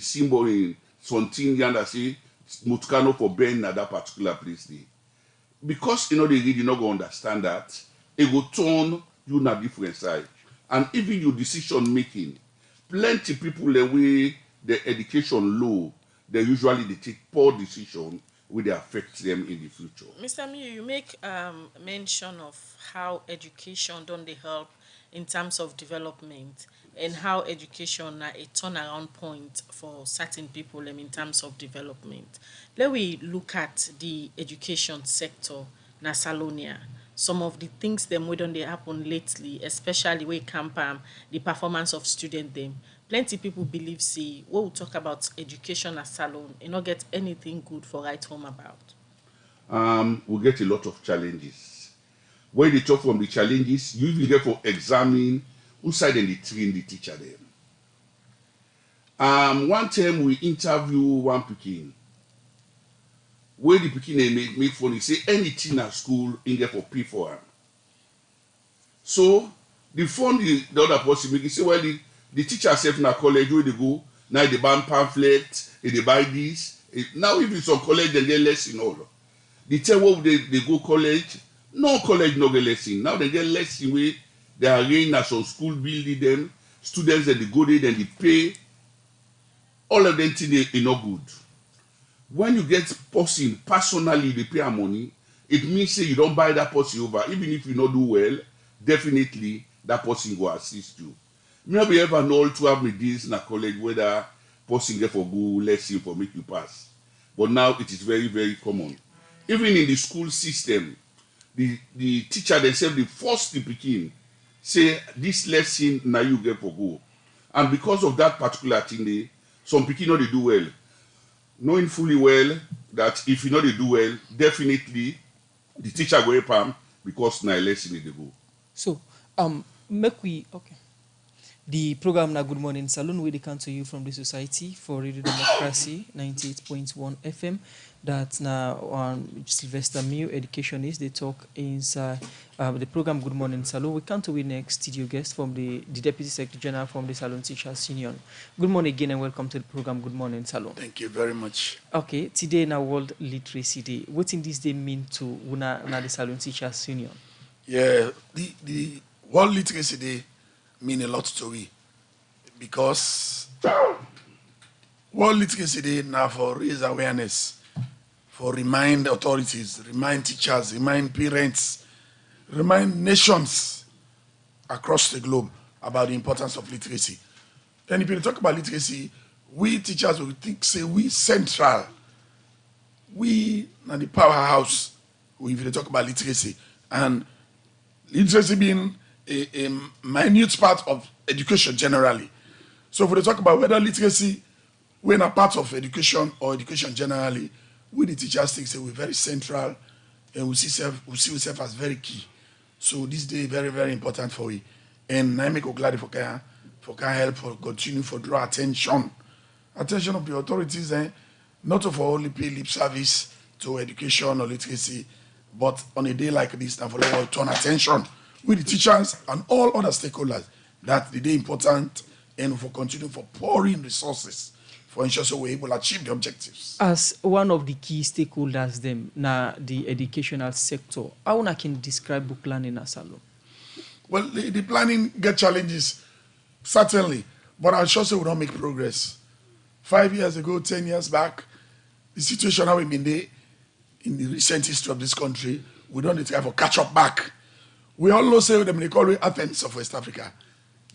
symbol in something that say Mutukano for Ben at that particular place there. Because they read, you not going to understand that, it will turn you on a different side. And even your decision making, plenty people the way the education low, they take poor decision which they affect them in the future. Mr. Miu, you make mention of how education don't they help in terms of development and how education are a turnaround point for certain people in terms of development. Let we look at the education sector na Salonia. Some of the things them we don't they happen lately, especially where camp the performance of student them. Plenty people believe see when we talk about education as salon, you not get anything good for write home about. We get a lot of challenges. When they talk from the challenges, you even get for examine who side and they train the teacher them. One time we interview one Pekin, where the Pekin they make funny, say anything at school in there for pay for him. So the fund the other person make it say, well, the teacher self in a college where they go, now they buy pamphlet, they buy this. Now if it's on college, they get lesson all. The time when they go college, no college no get lesson. Now they get lesson where they are arrange as some school building them, students that they go there, then they pay. All of them think they not good. When you get person personally they pay money, it means say you don't buy that person over. Even if you not do well, definitely that person will assist you. Maybe ever know to have me this in a college whether person get for good lesson for make you pass. But now it is very, very common. Even in the school system, the teacher themselves, the first to begin, say this lesson now you get for go. And because of that particular thing, some people know they do well. Knowing fully well that if you know they do well, definitely the teacher go help them because now lesson they go. So, make we okay. The program na Good Morning Salon will come to you from the Society for Radio Democracy 98.1 FM. That's now Sylvester Miu, educationist. They talk inside the program Good Morning Salon. We come to our next studio guest from the Deputy Secretary General from the Salon Teachers Union. Good morning again and welcome to the program Good Morning Salon. Thank you very much. Okay, today na World Literacy Day. What in this day mean to the Salon Teachers Union? Yeah, the World Literacy Day mean a lot to me because World Literacy Day now for raise awareness, for remind authorities, remind teachers, remind parents, remind nations across the globe about the importance of literacy. And if you talk about literacy, we teachers will think say we central, we are the powerhouse if you talk about literacy, and literacy being a minute part of education generally. So if we talk about whether literacy, we're not part of education or education generally, we the teachers think say we're very central and we see ourselves as very key. So this day very, very important for we. And I make glad for can help for continue for draw attention of the authorities, not to for only pay lip service to education or literacy, but on a day like this, and for all turn attention with the teachers and all other stakeholders that the day important and for continue for pouring resources for ensure so we're able to achieve the objectives. As one of the key stakeholders them na the educational sector, how one can describe book learning as Salon? Well, the planning get challenges, certainly, but I'm sure so we don't make progress. 5 years ago, 10 years back, the situation how we've been there in the recent history of this country, we don't try for catch up back. We all say them they call it Athens of West Africa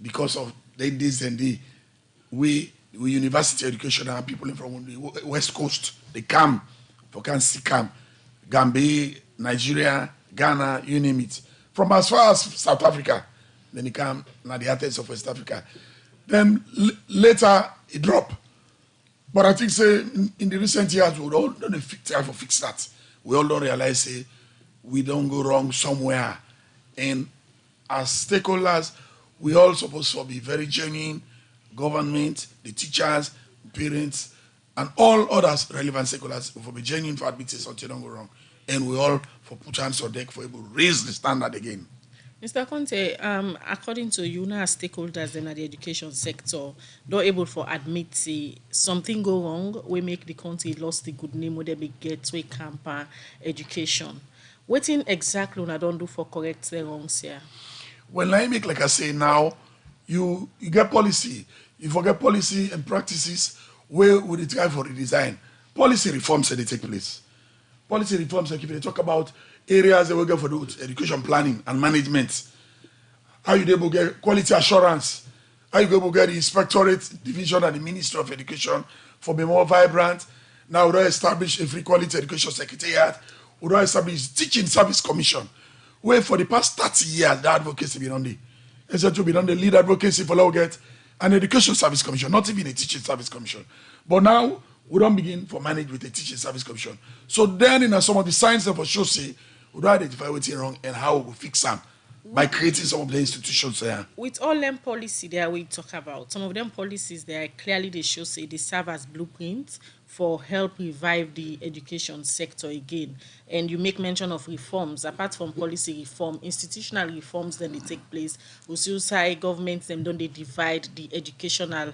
because of this and we university education and people from the West Coast, they come for can see come Gambia, Nigeria, Ghana, you name it. From as far as South Africa, then they come now the Athens of West Africa. Then later it drop. But I think say in the recent years we all don't try to fix that. We all don't realize say we don't go wrong somewhere. And as stakeholders, we all supposed to be very genuine, government, the teachers, parents, and all others relevant stakeholders for be genuine for admitting something don't go wrong. And we all for put hands on deck for able to raise the standard again. Mr. Conte, according to you, now stakeholders in the education sector, not able for admit say something go wrong, we make the country lost the good name, where they be get to a camper education. Waiting exactly when I don't do for correct the wrongs here. When I make, like I say now, you get policy, you forget policy and practices where would it try for redesign. Policy reforms that they take place. Policy reforms, like if they talk about areas that we go for the education planning and management, how you able to get quality assurance, how you able to get the inspectorate division and the Ministry of Education for be more vibrant. Now we don't establish a free quality education secretariat, we don't establish teaching service commission, where for the past 30 years the advocacy been on the essentially been on the lead advocacy for law get an education service commission, not even a teaching service commission. But now we don't begin for manage with a teaching service commission. So then in some of the signs of for sure say we don't identify what's wrong and how we fix them by creating some of the institutions there. With all them policy there we talk about, some of them policies there clearly they show say they serve as blueprints for help revive the education sector again. And you make mention of reforms. Apart from policy reform, institutional reforms then they take place. We still say governments them don't they divide the educational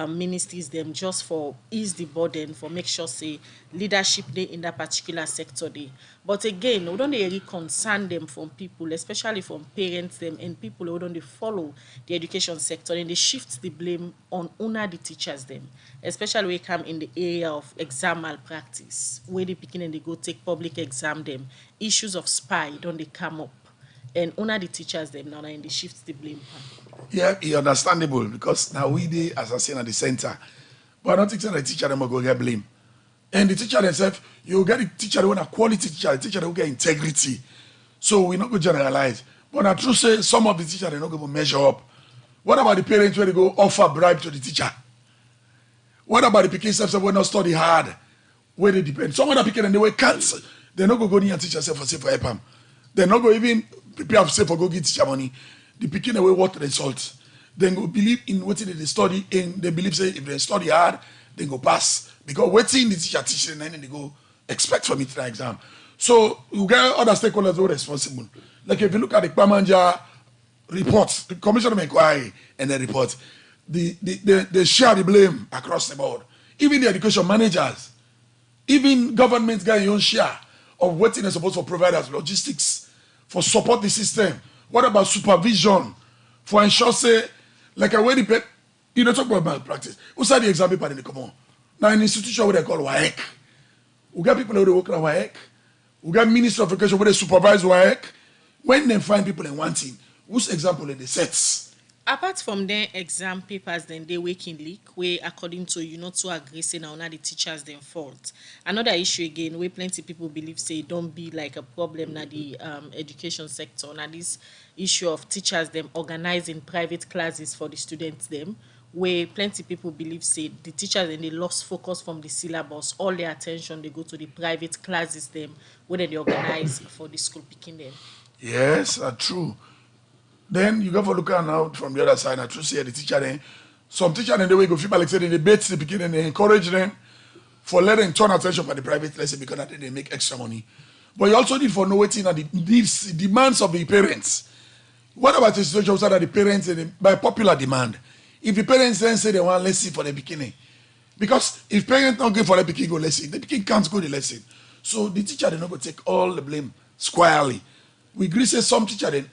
ministries them just for ease the burden for make sure say leadership they in that particular sector they. But again, we don't they really concern them from people, especially from parents them and people who don't they follow the education sector, and they shift the blame on una the teachers them, especially when we come in the area of exam malpractice, where they begin and they go take public exam them, issues of spy don't they come up, and una the teachers them now and they shift the blame. Yeah, it's understandable because now we dey as I say at the center. But I don't think that the teacher them will go get blame. And the teacher themselves, you get the teacher who a quality teacher, the teacher who get integrity. So we're not going to generalize. But I true say some of the teachers they're not going to measure up. What about the parents where they go offer bribe to the teacher? What about the pikin self when not study hard? Where they depend. Some of the pikin and they will cancel. They're not going to go near teacher self for say for help them. They're not going to even prepare for say for go get teacher money. The pikin away what result. Then go believe in what they study and they believe say if they study hard, they go pass. Because waiting the teacher teaching and then they go expect from it to the exam. So you get other stakeholders who are responsible. Like if you look at the Pamanja reports, the Commission of Inquiry and the report, they share the blame across the board. Even the education managers, even government get your own share of what they're supposed to provide as logistics for support the system. What about supervision for ensure say like a way the you know talk about malpractice. Who said the exam paper in the common? Now an institution where they call WAEC. We got people who they work at WAEC. We got Minister of Education where they supervise WAEC. When they find people in one thing, whose example are they sets? Apart from their exam papers, then they waking leak, where according to you not to agree say now the teachers then fault. Another issue again, where plenty people believe say don't be like a problem na the education sector. Now this issue of teachers them organizing private classes for the students them, where plenty people believe say the teachers and they lost focus from the syllabus, all their attention they go to the private classes them where they organize for the school picking them. Yes, true. Then you go for look at now from the other side. I true say the teacher then some teacher then they will go feel like say they bait the beginning and they encourage them for letting turn attention for the private lesson because that they make extra money. But you also need for know waiting at the needs, demands of the parents. What about the situation that the parents by popular demand? If the parents then say they want lesson for the beginning, because if parents don't go for the beginning go lesson, the beginning can't go the lesson. So the teacher they not go take all the blame squarely. We agree say some teacher in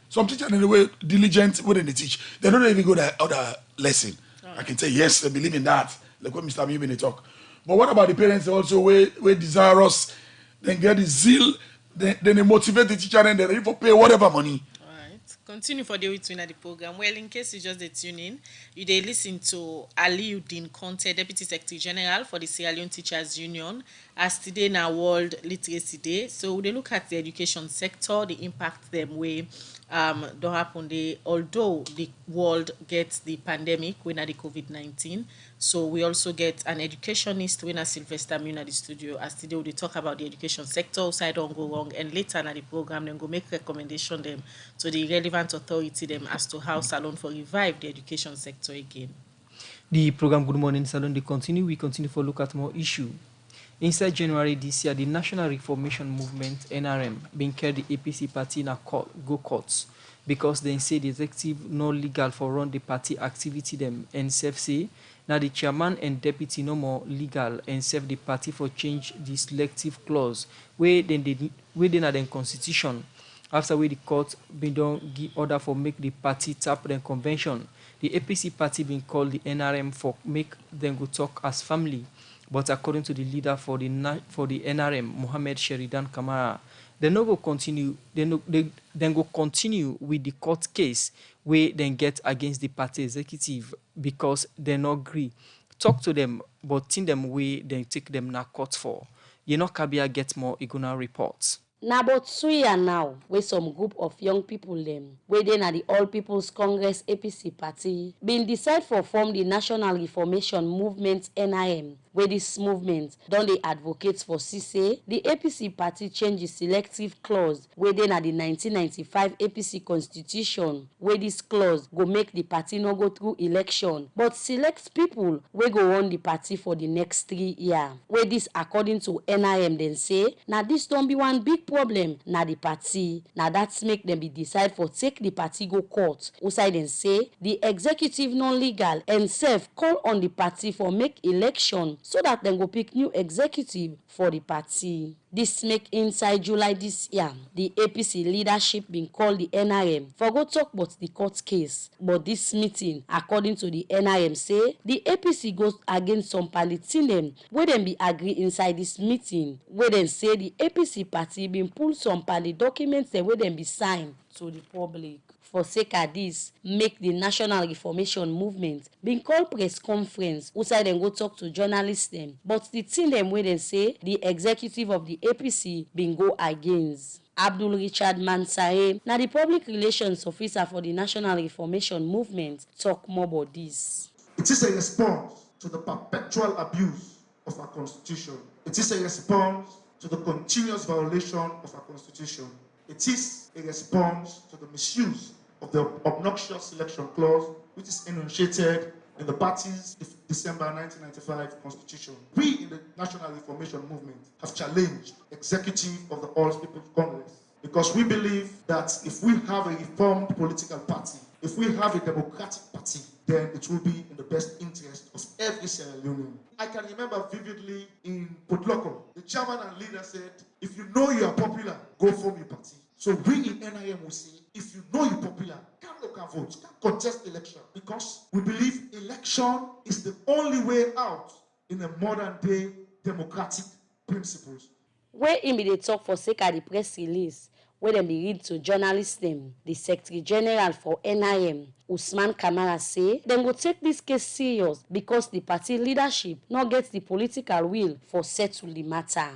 the way diligent when they teach, they don't even go to other lesson. I can say yes, they believe in that. Like what Mr. Mubin talk. But what about the parents also where desirous, then get the zeal, then they motivate the teacher and they ready for pay whatever money. Continue for the between the program. Well, in case you just tune in, you dey listen to Aliuddin Conte, Deputy Secretary General for the Sierra Leone Teachers Union, as today na World Literacy Day. So they look at the education sector, the impact them way don't happen there. Although the world gets the pandemic when the COVID-19, so we also get an educationist when Sylvester Muna the studio. As today we talk about the education sector, side don't go wrong, and later in the program then go make recommendation them to the relevant authority them as to how Salon for revive the education sector again. The program Good Morning Salon they continue. We continue for look at more issue. Inside January this year, the National Reformation Movement (NRM) being carried the APC party in a courts. because they say the executive no legal for run the party activity them and self say now the chairman and deputy no more legal and serve the party for change the selective clause where then they within the constitution after we the court been don't give order for make the party tap the convention. The APC party been called the NRM for make them go talk as family. But according to the leader for the NRM, Mohammed Sheridan Kamara, they no go continue. They then go continue with the court case where then get against the party executive because they no agree. Talk to them, but think them way then take them na court for. You know, Kabia get more Iguna reports. Na about 2 years now, where some group of young people them, where they na the All People's Congress APC party, been decide for form the National Reformation Movement NIM, where this movement don dey advocate for CC, the APC party change the selective clause, where they na the 1995 APC constitution, where this clause go make the party no go through election, but select people where go run the party for the next 3 years. Where this according to NIM then say, na this don't be one big problem na the party. Now that's make them be decide for take the party go court. Outside and say the executive non-legal and self call on the party for make election so that them go pick new executive for the party. This make inside July this year, the APC leadership been called the NIM for go talk about the court case. But this meeting, according to the NIM, say the APC goes against some politicians where them be agree inside this meeting, where them say the APC party been pull some pali documents and where them be signed to the public. For sake of this, make the National Reformation Movement been called press conference outside and go talk to journalists them. But the thing them where they say the executive of the APC been go against. Abdul Richard Mansae, now the public relations officer for the National Reformation Movement, talk more about this. It is a response to the perpetual abuse of our constitution. It is a response to the continuous violation of our constitution. It is a response to the misuse of the obnoxious selection clause, which is enunciated in the party's December 1995 constitution. We in the National Reformation Movement have challenged executive of the All People's Congress because we believe that if we have a reformed political party, if we have a democratic party, then it will be in the best interest of every Sierra Leonean. I can remember vividly in Potloko, the chairman and leader said, if you know you are popular, go form your party. So we in NIM will say, if you know you're popular, come look and vote, come contest election. Because we believe election is the only way out in a modern day democratic principles. Where immediate talk for sake of the press release, where them be read to journalists them, the Secretary General for NIM, Usman Kamara say, them go take this case serious because the party leadership not get the political will for settle the matter.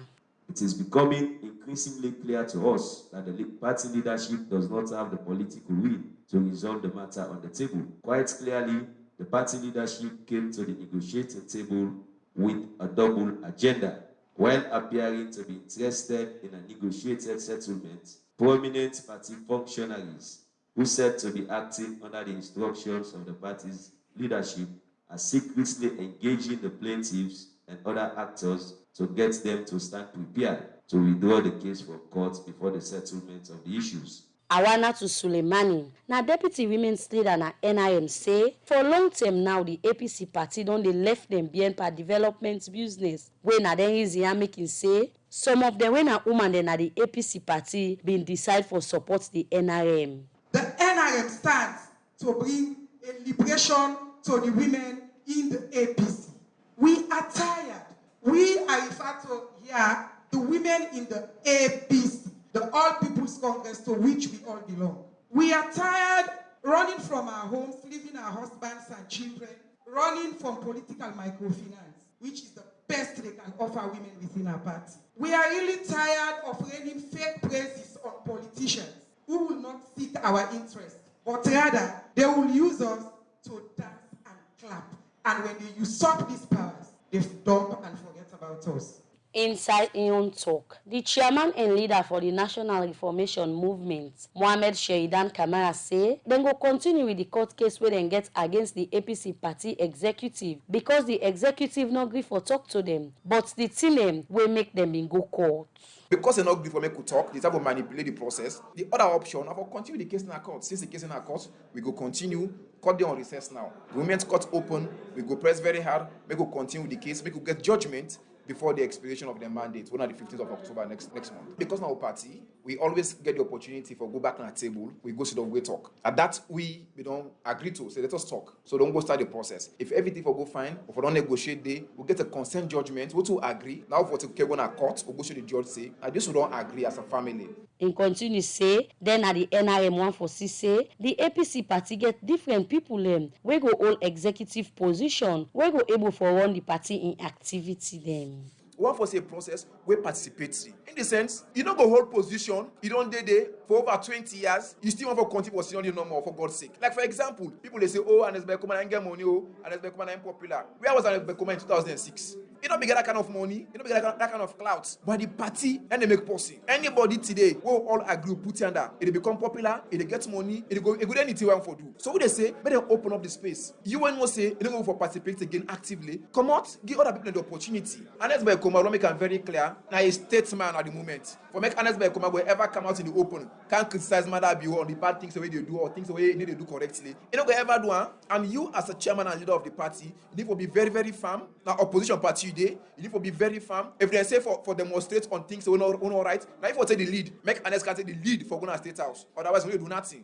It is becoming increasingly clear to us that the party leadership does not have the political will to resolve the matter on the table. Quite clearly, the party leadership came to the negotiating table with a double agenda. While appearing to be interested in a negotiated settlement, prominent party functionaries who said to be acting under the instructions of the party's leadership are secretly engaging the plaintiffs and other actors to get them to stand prepared to withdraw the case from court before the settlement of the issues. Awana to Suleimani, now deputy women's leader na NIM say, for long term now the APC party don't they left them behind per development business. When na then easy making say, some of them when a woman then at the APC party been decide for support the NIM. The NIM stands to bring a liberation to the women in the APC. We are tired. We are referred to here the women in the APC, the All People's Congress to which we all belong. We are tired running from our homes, leaving our husbands and children, running from political microfinance, which is the best they can offer women within our party. We are really tired of raining fake praises on politicians who will not seek our interests, but rather they will use us to dance and clap. And when they usurp these powers, they dump and forget about us. Inside im own talk, the chairman and leader for the National Reformation Movement, Mohammed Sheridan Kamara, say dem go continue with the court case wey dem get against the APC party executive because the executive no gree for talk to them, but the thing wey make them bin go court. Because they not agree for me to talk, they have to manipulate the process. The other option, I will continue the case in our court. Since the case in our court, we go continue. Court dey on recess now. The moment court open, we go press very hard. We go continue the case. We go get judgment before the expiration of the mandate, on the 15th of October next month. Because now party, we always get the opportunity for go back on the table. We go sit down, we talk. At that we don't agree to. So let us talk. So don't go start the process. If everything for go fine, or for don't negotiate day, we get a consent judgment. We to agree. Now for to go to court, we go to the judge say, and this we don't agree as a family. In continue say, then at the NRM 146 say, the APC party get different people we go hold executive position, we go able for run the party in activity them. One for say process we participatory. In the sense, you don't go hold position, you don't dey there for over 20 years, you still want to continue for senior normal for God's sake. Like for example, people they say, oh, Anes Bekoma and get money, oh, Anes Bekoma and popular. Where was Anes Bekoma in 2006? You don't get that kind of money, you don't get that kind of clout. But the party and they make policy. Anybody today will all agree put under. It become popular, it gets money, it go anything one for do. So what they say, better open up the space. You and say you don't go for participate again actively. Come out, give other people the opportunity. Anes Bekoma will make it very clear. Now a statesman at the moment. For make Anes Bekoma will ever come out in the open, can't criticize Mother Bill on the bad things the way they do or things the way they need to do correctly. You don't go ever do one. And you as a chairman and leader of the party, you need to be very, very firm. Now opposition party you need to be very firm. If they say for demonstrate on things we're not right, now if you take the lead, make Anes can take the lead for going to State House. Otherwise, we do nothing.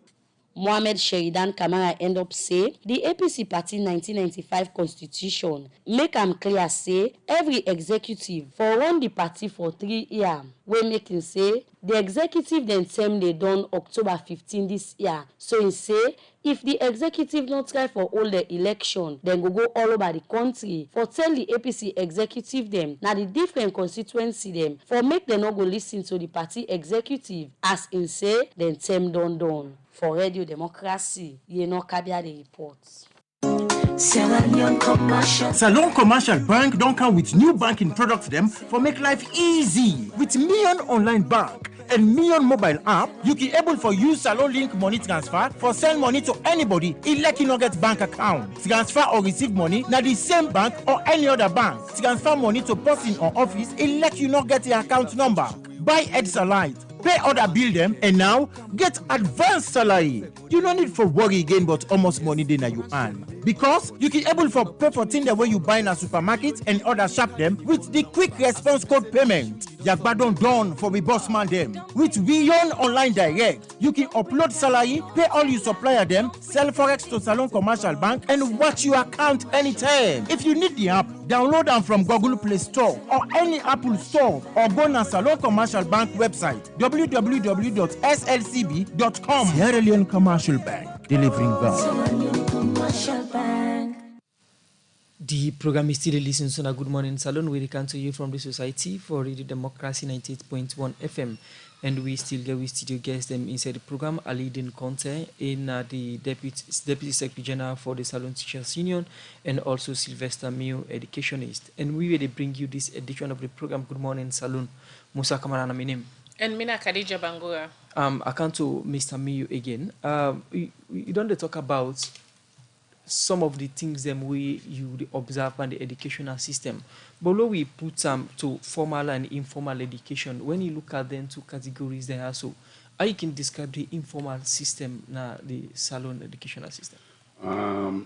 Mohammed Sheridan Kamara end up say the APC party 1995 constitution make am clear say every executive for run the party for 3 years. We make him say the executive then term they done October 15 this year. So he say if the executive not try for all the election, then go all over the country for tell the APC executive them now the different constituency them for make them not go listen to the party executive as in say then term done. For Radio Democracy, Yeno Kabia the reports. Salon Commercial Bank don't come with new banking products them for make life easy. With Million Online Bank and Million Mobile app, you can able for use Salon Link money transfer for send money to anybody elect you not get bank account. Transfer or receive money na the same bank or any other bank. Transfer money to person or office elect you not get the account number. Buy Ed-Salite, pay other bill them, and now get advanced salary. You don't need for worry again, but almost money then you earn. Because you can able for pay for things the way you buy in a supermarket and other shop them with the quick response code payment. Yagbadon done for we boss man them. With Beyond Online Direct, you can upload salary, pay all your supplier them, sell forex to Salon Commercial Bank, and watch your account anytime. If you need the app, download them from Google Play Store or any Apple Store or go to Salon Commercial Bank website www.slcb.com. Sierra Leone Commercial Bank, delivering value. The program is still listening to a Good Morning Salon. We come to you from the Society for Radio Democracy 98.1 FM. And we still get with studio guests them inside the program, Alidin Conte, in the Deputy Secretary General for the Salon Teachers Union, and also Sylvester Mio, educationist. And we will bring you this edition of the program, Good Morning Salon. Musa Kamarana Minim. And Mina Khadija Bangura. I come to Mr. Mio again. You don't talk about some of the things them you observe on the educational system. But when we put to formal and informal education, when you look at them two categories there also, how you can describe the informal system na the Salon educational system?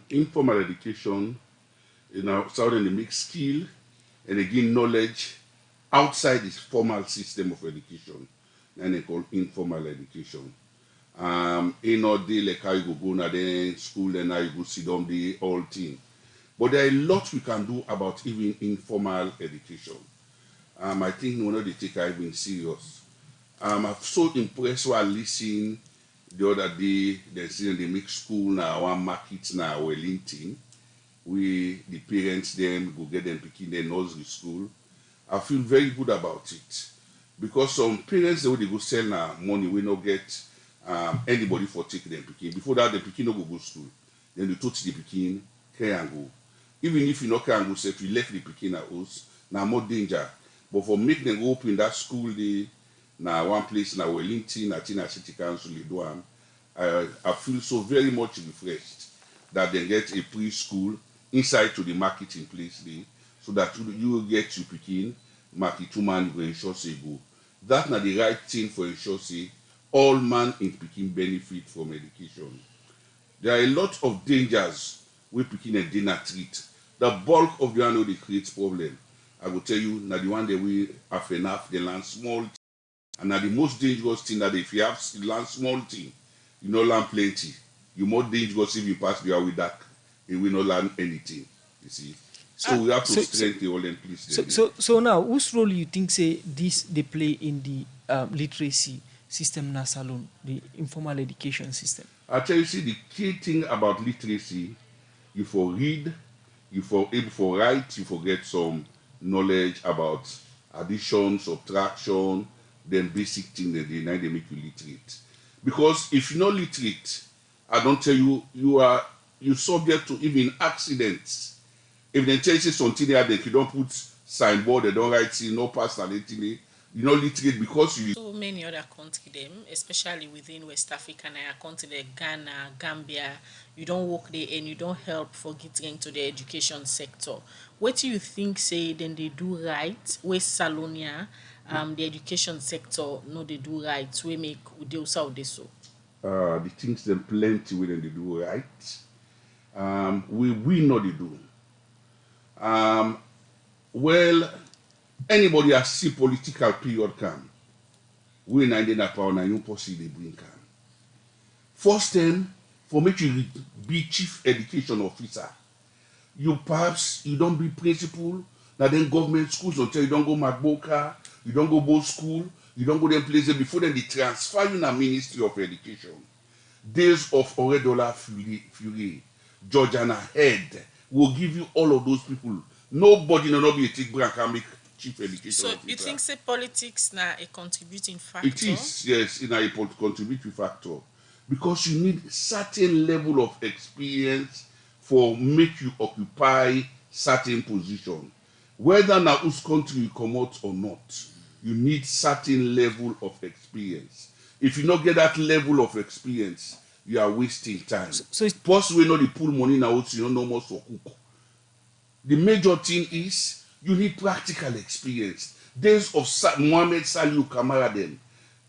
Informal education, Salon they make skill and again knowledge outside this formal system of education, and they call informal education. Like how you go na the school and how you go sit down the whole thing. But there are a lot we can do about even informal education. I think one of the take I even serious. I'm so impressed when I listen the other day. They say they make school now one market now Wellington. We the parents them go get them picking their nursery school. I feel very good about it because some parents they go sell now money we not get. Anybody for take them picking. Before that, the picking no go school. Then you touch the picking, carry and go. Even if you not carry and go, say if you left the picking at house, now more danger. But for make them open that school day, now one place na Wellington, I think na City Council they do am. I feel so very much refreshed that they get a preschool inside to the marketing place there, so that you will get your pikin, market man go ensure say go. That na the right thing for ensure say all man in pikin benefit from education. There are a lot of dangers wey pikin and dinner treat. The bulk of the one wey dey create problem. I will tell you, na the one that we have enough, they learn small. And now the most dangerous thing that if you have learn small thing, you not learn plenty. You more dangerous if you pass the way that you will not learn anything. You see. So we have to strengthen all them please. So now, whose role you think say this they play in the literacy system na Salone, the informal education system? I tell you, see, the key thing about literacy, you for read, you for able for write, you forget some knowledge about addition, subtraction, then basic things that they make you literate. Because if you're not literate, I don't tell you, you subject to even accidents. If they tell you something there that you don't put signboard, they don't write, no pass anything, you're not literate because you. So many other countries, them, especially within West Africa, and a country like Ghana, Gambia, you don't work there and you don't help for getting into the education sector. What do you think say then they do right? West Salonia, the education sector, no, they do right. We make they also they so. The things them plenty when they do right. We know they do. Well, anybody has see political period come. We na in that power na you possibly bring come. First thing, for make you be chief education officer, you don't be principal. Now then government schools until you don't go Magboka, you don't go both school, you don't go them places before then they transfer you in a Ministry of Education. Days of Oredola Fury, Georgiana Head will give you all of those people. Nobody will not be a tick brand can make chief education so officer. You think say politics na a contributing factor? It is, yes, in a contributing factor. Because you need certain level of experience for make you occupy certain position. Whether na whose country you come out or not, you need certain level of experience. If you not get that level of experience, you are wasting time. So it's possible not to pull money now, you don't know more for cook. The major thing is you need practical experience. Days of Mohammed Saliu Kamara, them,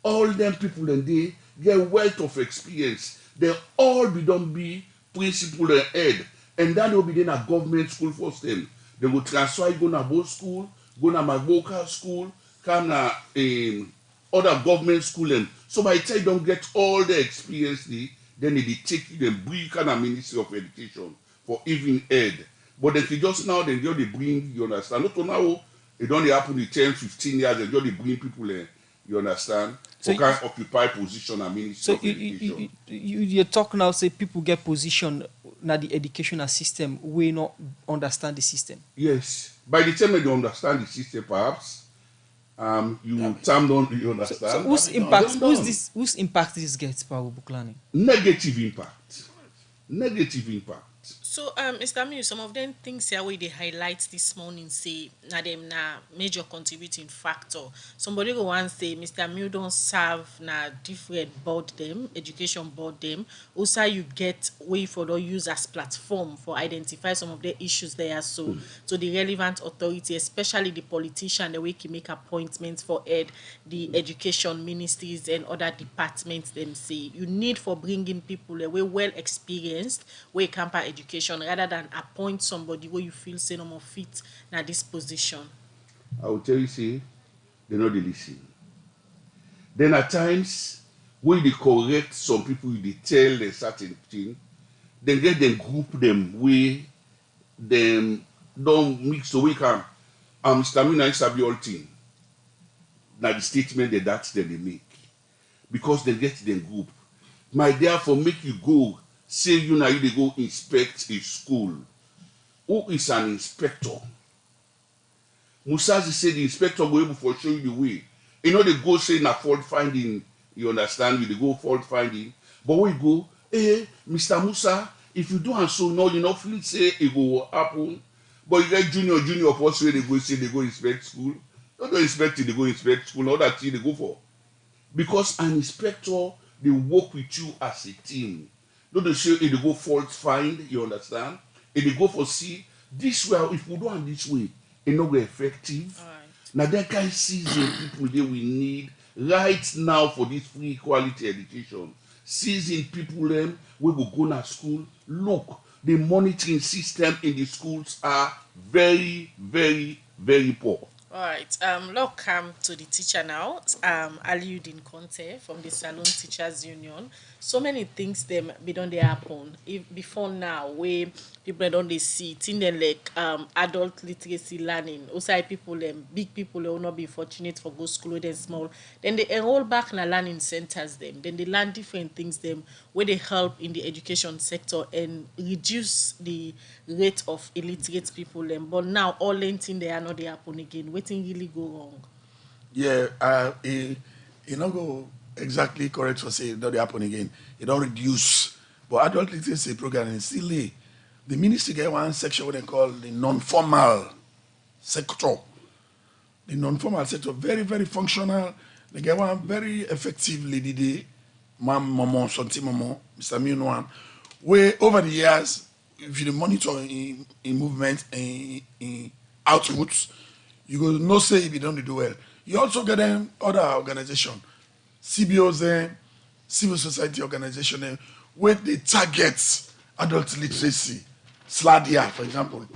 all them people and they get wealth of experience. They all be principal and head, and that will be then a government school first. Them they will transfer you go na both school, go na Magboka school, come na other government school. And so by the time you don't get all the experience, then they take you and bring kind of Ministry of Education for even head. But if you just now, then they bring, you understand? Not now, it only happen in 10, 15 years, they just bring people in, you understand? So who can occupy position and Ministry of Education. You talk now, say people get position na the educational system, we not understand the system. Yes. By the time they understand the system, perhaps, you term down, you understand? So whose impact this gets, Paul Buklani? Negative impact. Negative impact. So, Mr. Miu, some of them things here where they highlight this morning say na them na major contributing factor. Somebody go and say Mr. Miu don't serve na different board them, education board them. Also, you get way for the use as platform for identify some of the issues there. So, to the relevant authority, especially the politician, the way he make appointments for the education ministries and other departments. Them say you need for bringing people away well experienced, way camper education, rather than appoint somebody where you feel say no more fit na this position. I will tell you, see, they know they listen. Then at times, when they correct some people, they tell a certain thing, then get them group them where them don't mix so we can stamina is a all thing. Now the statement that they make. Because they get them group. My therefore make you go. Say you now they go inspect a school. Who is an inspector? Musazi said the inspector go able for show you the way. You know they go say na fault finding. You understand? You they go fault finding. But we go, hey, Mr. Musa, if you do and so no, you know, feel say it will happen. But you get junior of us where they go say they go inspect school. Not the inspector, they go inspect school, not that thing they go for. Because an inspector, they work with you as a team. Not they say, if they go fault find, you understand? If they go for see, this way, if we do it this way, it's not very effective. All right. Now that kind of season people that we need right now for this free quality education. Season people them we will go to school. Look, the monitoring system in the schools are very, very, very poor. All right. Let's come to the teacher now. Aliudin Conte from the Salon Teachers Union. So many things them be done they happen. Before now, where people don't they see things then like adult literacy learning. Also, people big people will not be fortunate for go school then small. Then they enroll back in the learning centers them. Then they learn different things them where they help in the education sector and reduce the rate of illiterate people them. But now all things they are not they happen again. Waiting really go wrong. Yeah, it not go exactly correct for say that they happen again. It don't reduce. But adult literacy program is still there. The ministry get one section what they call the non-formal sector. The non-formal sector, very, very functional. They get one very effective lady there, Mama, Santi Mama, Mr. Minuan, where over the years, if you monitor in movement and in outputs, you go no say if you don't do well. You also get them other organization, CBOs, civil society organization, where they target adult literacy. SLADIA, for example,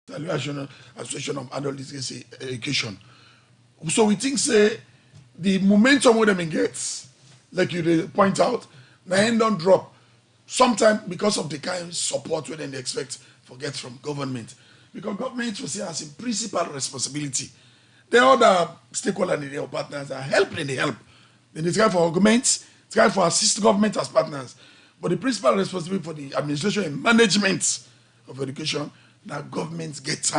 the Association of Adult Literacy Education. So we think say the momentum where them gets, like you point out, now end don't drop. Sometimes because of the kind of support where they expect for get from government. Because government will say as a principal responsibility. The other stakeholders and their partners are helping, they help. Then they try for augment, try for assist government as partners. But the principal responsibility for the administration and management of education, now government gets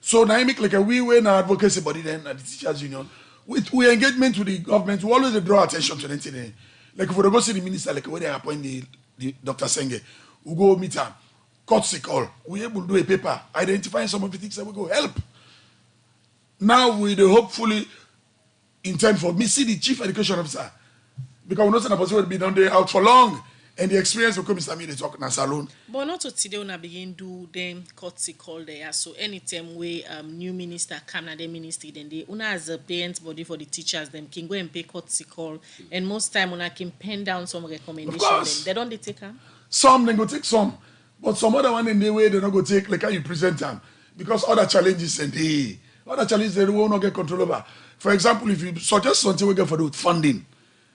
So now I make like a way now advocacy body then at the teachers union. With we engagement with the government, we always draw attention to anything. Like if we go see the minister, like when they appoint the Dr. Senge, we go meet her, courtesy call. We able to do a paper, identifying some of the things that we go help. Now we hopefully intend for me see the chief education officer. Because we know that person will be down there out for long. And the experience will come Mr. Me, they talk in a salon. But not to today when I begin do them courtesy call there. So anytime we new minister come na the ministry, then they una as a parent body for the teachers, them can go and pay courtesy call. And most time when I can pen down some recommendations, they don't they take them? Some they go take some. But some other one in the way they don't go take like how you present them. Because other challenges and other challenges they will not get control over. For example, if you suggest something we get for the funding,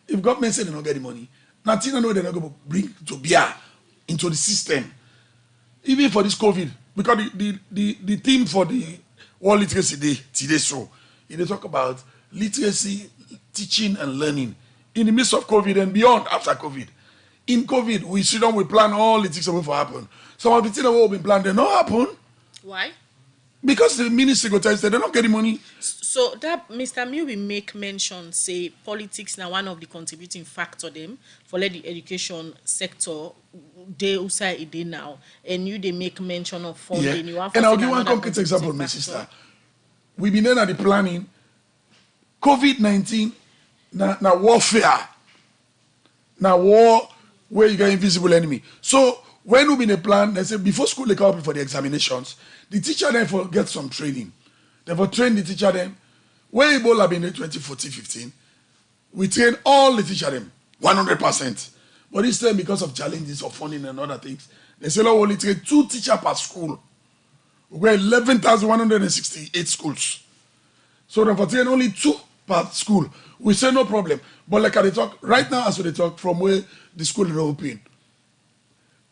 if government say they don't get the money, nothing I know they're not going to bring to bear into the system. Even for this COVID, because the theme for the World Literacy Day today, so they talk about literacy, teaching and learning in the midst of COVID and beyond after COVID. In COVID, we sit down, we plan all the things that will happen. Some of the things that will be planned, they not happen. Why? Because the ministry go tell us they don't get the money. So that Mr. Mew will make mention, say politics now one of the contributing factor them for let the education sector they also it now, and you they make mention of funding. Yeah. You have And I'll give one concrete example, my sister. We've been there at the planning. COVID-19 now warfare. Now war where you get invisible enemy. So when we been a plan, they say before school they come up for the examinations, the teacher then for get some training. They for train the teacher them. When Ebola been in 2014-15, we train all the teacher them 100%. But this time because of challenges of funding and other things, they say only train 2 teachers per school. We got 11,168 schools. So they for train only 2 per school. We say no problem. But like they talk right now, as they talk from where the school is open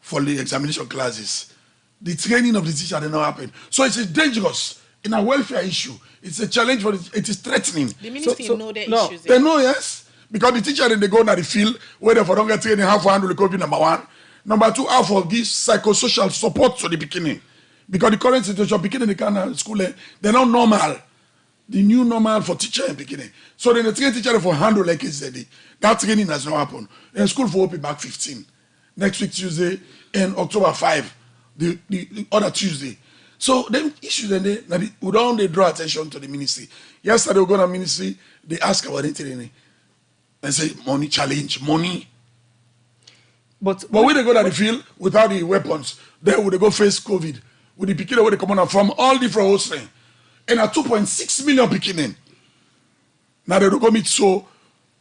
for the examination classes, the training of the teacher did not happen. So it's dangerous in a welfare issue. It's a challenge for it is threatening. The ministry know their issues. They know, yes. Because the teacher then they go into the field where they for don't get training how to handle the COVID, number 1. Number 2, how to give psychosocial support to the beginning. Because the current situation, beginning the kind of school, they're not normal. The new normal for teacher and beginning. So then the train teacher for handle like KZD. That training has not happened. And school for open back 15. Next week Tuesday and October 5, the other Tuesday. So them issues and we don't they draw attention to the ministry. Yesterday we go to ministry, they ask about it and say money challenge, money. But when they go to the field without the weapons, they would go face COVID. With the Pekin where they come on from all different hosts. And at 2.6 million Pekin. Now they go meet so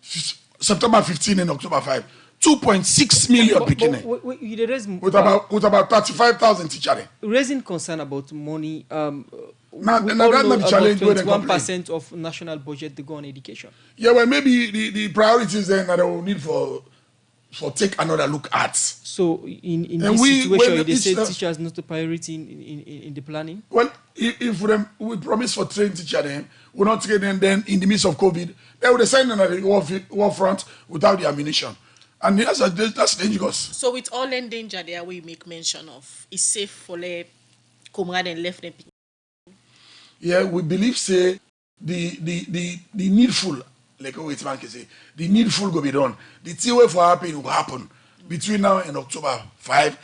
September 15 and October 5. 2.6 million Pekin. With about 35,000 teachers. Raising concern about money, now we all know about 21% of national budget to go on education. Yeah, well, maybe the priorities then that they will need for take another look at. So in this situation, they say teachers not a priority in the planning? Well, if we promise for train teacher then, we're not train them then in the midst of COVID, they would assign them at the war front without the ammunition. And that's dangerous. So with all the danger there we make mention of, it's safe for the comrade and left them. Yeah, we believe say the needful, like what man can say, the needful go be done. The thing way for happen will happen between now and October 5.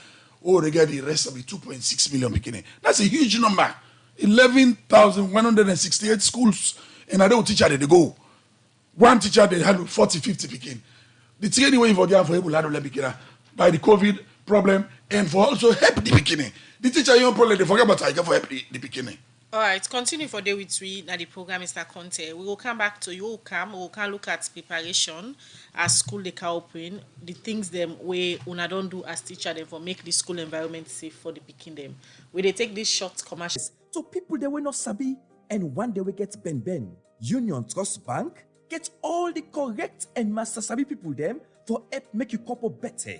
Or they get the rest of the 2.6 million beginning. That's a huge number. 11,168 schools, and I don't teacher they go. One teacher they had 40, 50 picking. The thing anyway for them for able to begin by the COVID problem and for also help the beginning. The teacher you probably they forget about I for help the beginning. All right, continue for day with we. Now the program Mr. Conte. We will come back to you. We can look at preparation as school they can open. The things them we una don't do as teacher them for make the school environment safe for the picking them. We they take these short commercials. So people they will not sabi and one day we get Ben. Union Trust Bank get all the correct and master sabi people them for help make you couple better.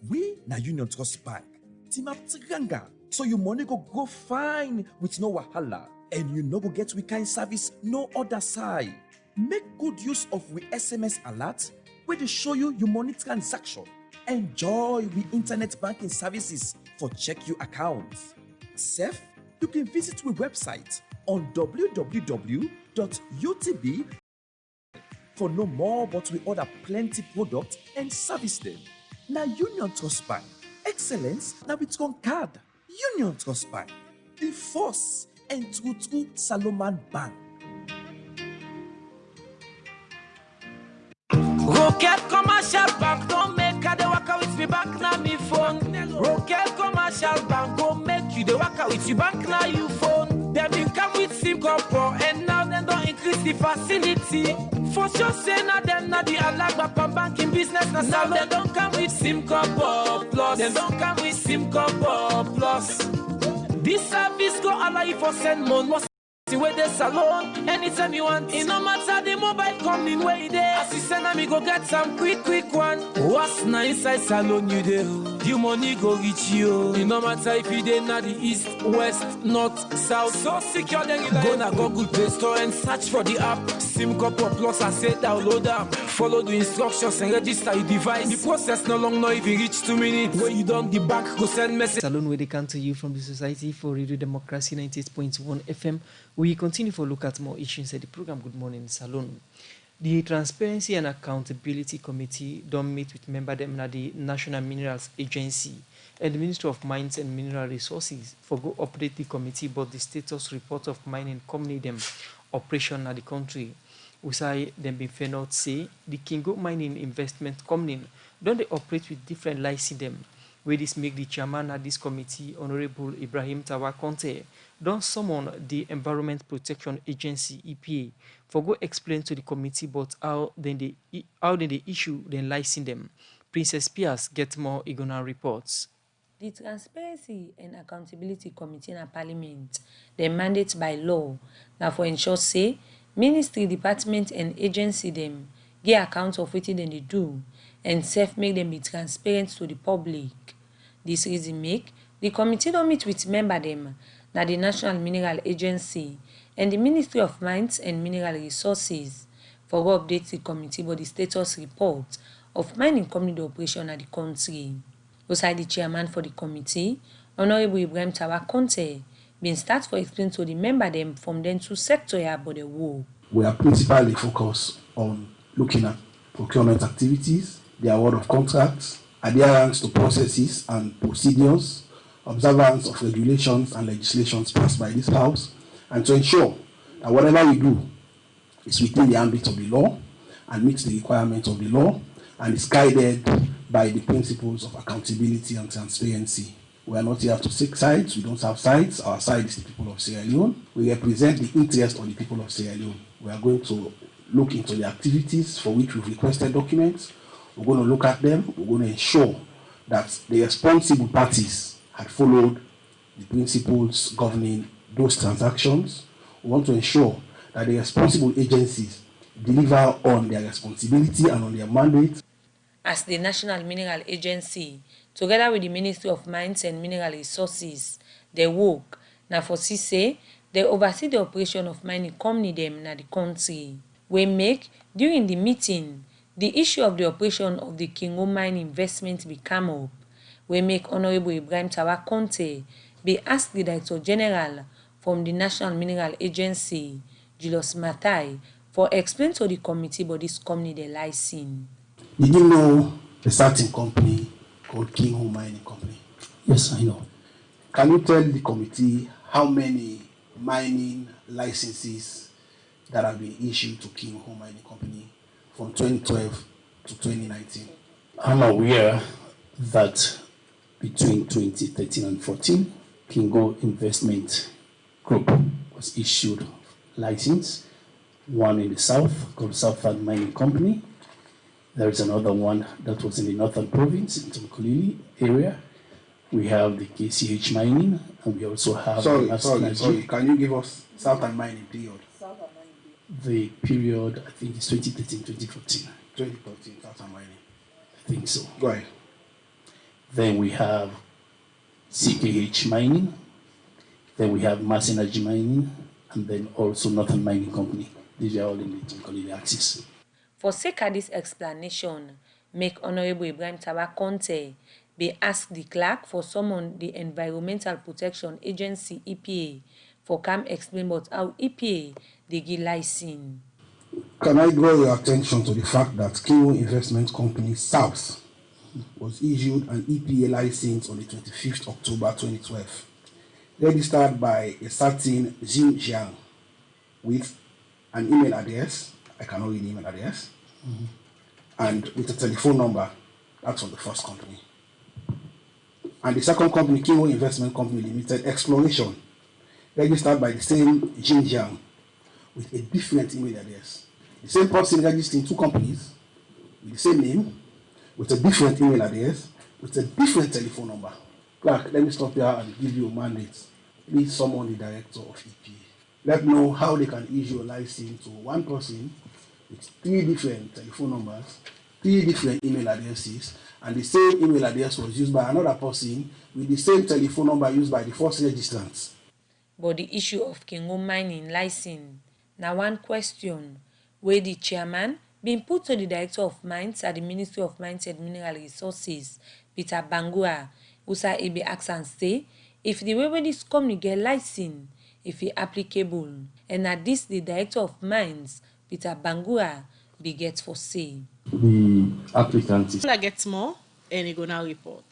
We na Union Trust Bank. Team up Tiganga. So your money go fine with no wahala. And you no go get we kind service no other side. Make good use of we SMS alert where they show you your money transaction. Enjoy we internet banking services for check your accounts. Safe, you can visit we website on www.utb for no more but we order plenty product and service them. Now Union Trust Bank. Excellence now it's on card. Union Trust Bank, the force and true Salomon Bank. Rocket Commercial Bank, don't make her the waka with me bank na me phone. Rocket Commercial Bank, go make you the waka with you bank na you phone. They been come with SIM copper and now they don't increase the facility. For sure say na them na the Alagba banking business na now they don't come with SIM copper plus. They don't come with SIM copper plus. This service go allow you for send money. Where the salon, anytime you want. It no matter the mobile coming way there. As you send me go get some quick one. What's nice inside salon you there? You money go reach you. It no matter if you there na the east, west, north, south. So secure then you go na Google Play Store and search for the app. SIM Copper Plus and say download them. Follow the instructions and register your device. The process no long now if you reach 2 minutes. When you done the bank go send message. Salon where they come to you from the Society for Radio Democracy 98.1 FM. We continue for look at more issues at the program. Good morning, Salon. The Transparency and Accountability Committee don't meet with member them at the National Minerals Agency and the Ministry of Mines and Mineral Resources for go update the committee about the status report of mining company them operation at the country. We say them be fair not say the Kingo Mining Investment Company don't they operate with different license them. Where this make the chairman at this committee, Honorable Ibrahim Tawa Conte, don't summon the Environment Protection Agency (EPA) for go explain to the committee about how they issue then license them. Princess Pierce get more Igona reports. The Transparency and Accountability Committee in Parliament, they mandate by law, now for ensure say ministry, department and agency them get account of what they do and self make them be transparent to the public. This reason make the committee don't meet with member them na the National Mineral Agency and the Ministry of Mines and Mineral Resources for update the committee about the status report of mining company operation at the country. Beside the chairman for the committee, Honorable Ibrahim Tawa Conte, been start for explain to the member them from then to sector about the work. We are principally focused on looking at procurement activities, the award of contracts, adherence to processes and procedures, observance of regulations and legislations passed by this House, and to ensure that whatever we do is within the ambit of the law and meets the requirements of the law and is guided by the principles of accountability and transparency. We are not here to take sides. We don't have sides. Our side is the people of Sierra Leone. We represent the interest of the people of Sierra Leone. We are going to look into the activities for which we've requested documents. We're going to look at them. We're going to ensure that the responsible parties had followed the principles governing those transactions. We want to ensure that the responsible agencies deliver on their responsibility and on their mandate. As the National Mineral Agency, together with the Ministry of Mines and Mineral Resources, they work. Now for CISE, they oversee the operation of mining company them in the country. We make, during the meeting, the issue of the operation of the Kingo Mine investment become up. We make Honorable Ibrahim Tawa Conte be asked the Director General from the National Mineral Agency, Julius Mathai, for explain to the committee about this company they license. Did you know a certain company called Kingo Mining Company? Yes, I know. Can you tell the committee how many mining licenses that have been issued to Kingo Mining Company from 2012 to 2019? I'm aware that between 2013 and 14, Kingo Investment Group was issued license, one in the south called Southern Mining Company. There is another one that was in the northern province, in Tumkulili area. We have the KCH Mining, and we also have... Sorry. Can you give us Southern Mining period? The period, I think, is 2013-2014. 2014, Southern Mining. I think so. Go ahead. Then we have CKH Mining. Then we have Mass Energy Mining, and then also Northern Mining Company. These are all in the Tumkulili axis. For sake of this explanation, make Honorable Ibrahim Tawa Conte be asked the clerk for summon the Environmental Protection Agency, EPA, for come explain about how EPA they give license. Can I draw your attention to the fact that Kingo Investment Company South was issued an EPA license on the 25th October 2012, registered by a certain Jin Jiang with an email address, I cannot read the email address, and with a telephone number. That's on the first company. And the second company, Kingo Investment Company Limited Exploration, registered by the same Jin Jiang with a different email address. The same person registered in two companies with the same name, with a different email address, with a different telephone number. Clark, let me stop here and give you a mandate. Please summon the director of EPA. Let me know how they can issue a license to one person with 3 different telephone numbers, 3 different email addresses, and the same email address was used by another person with the same telephone number used by the first registrant. But the issue of Kingo Mining license, now one question, where the chairman been put to the Director of Mines at the Ministry of Mines and Mineral Resources, Peter Bangura, who said he be asked and say, if the way where this company get license, if it applicable, and at this the Director of Mines, Peter Bangura, be get for say. The applicant is... I get more, and he gonna report.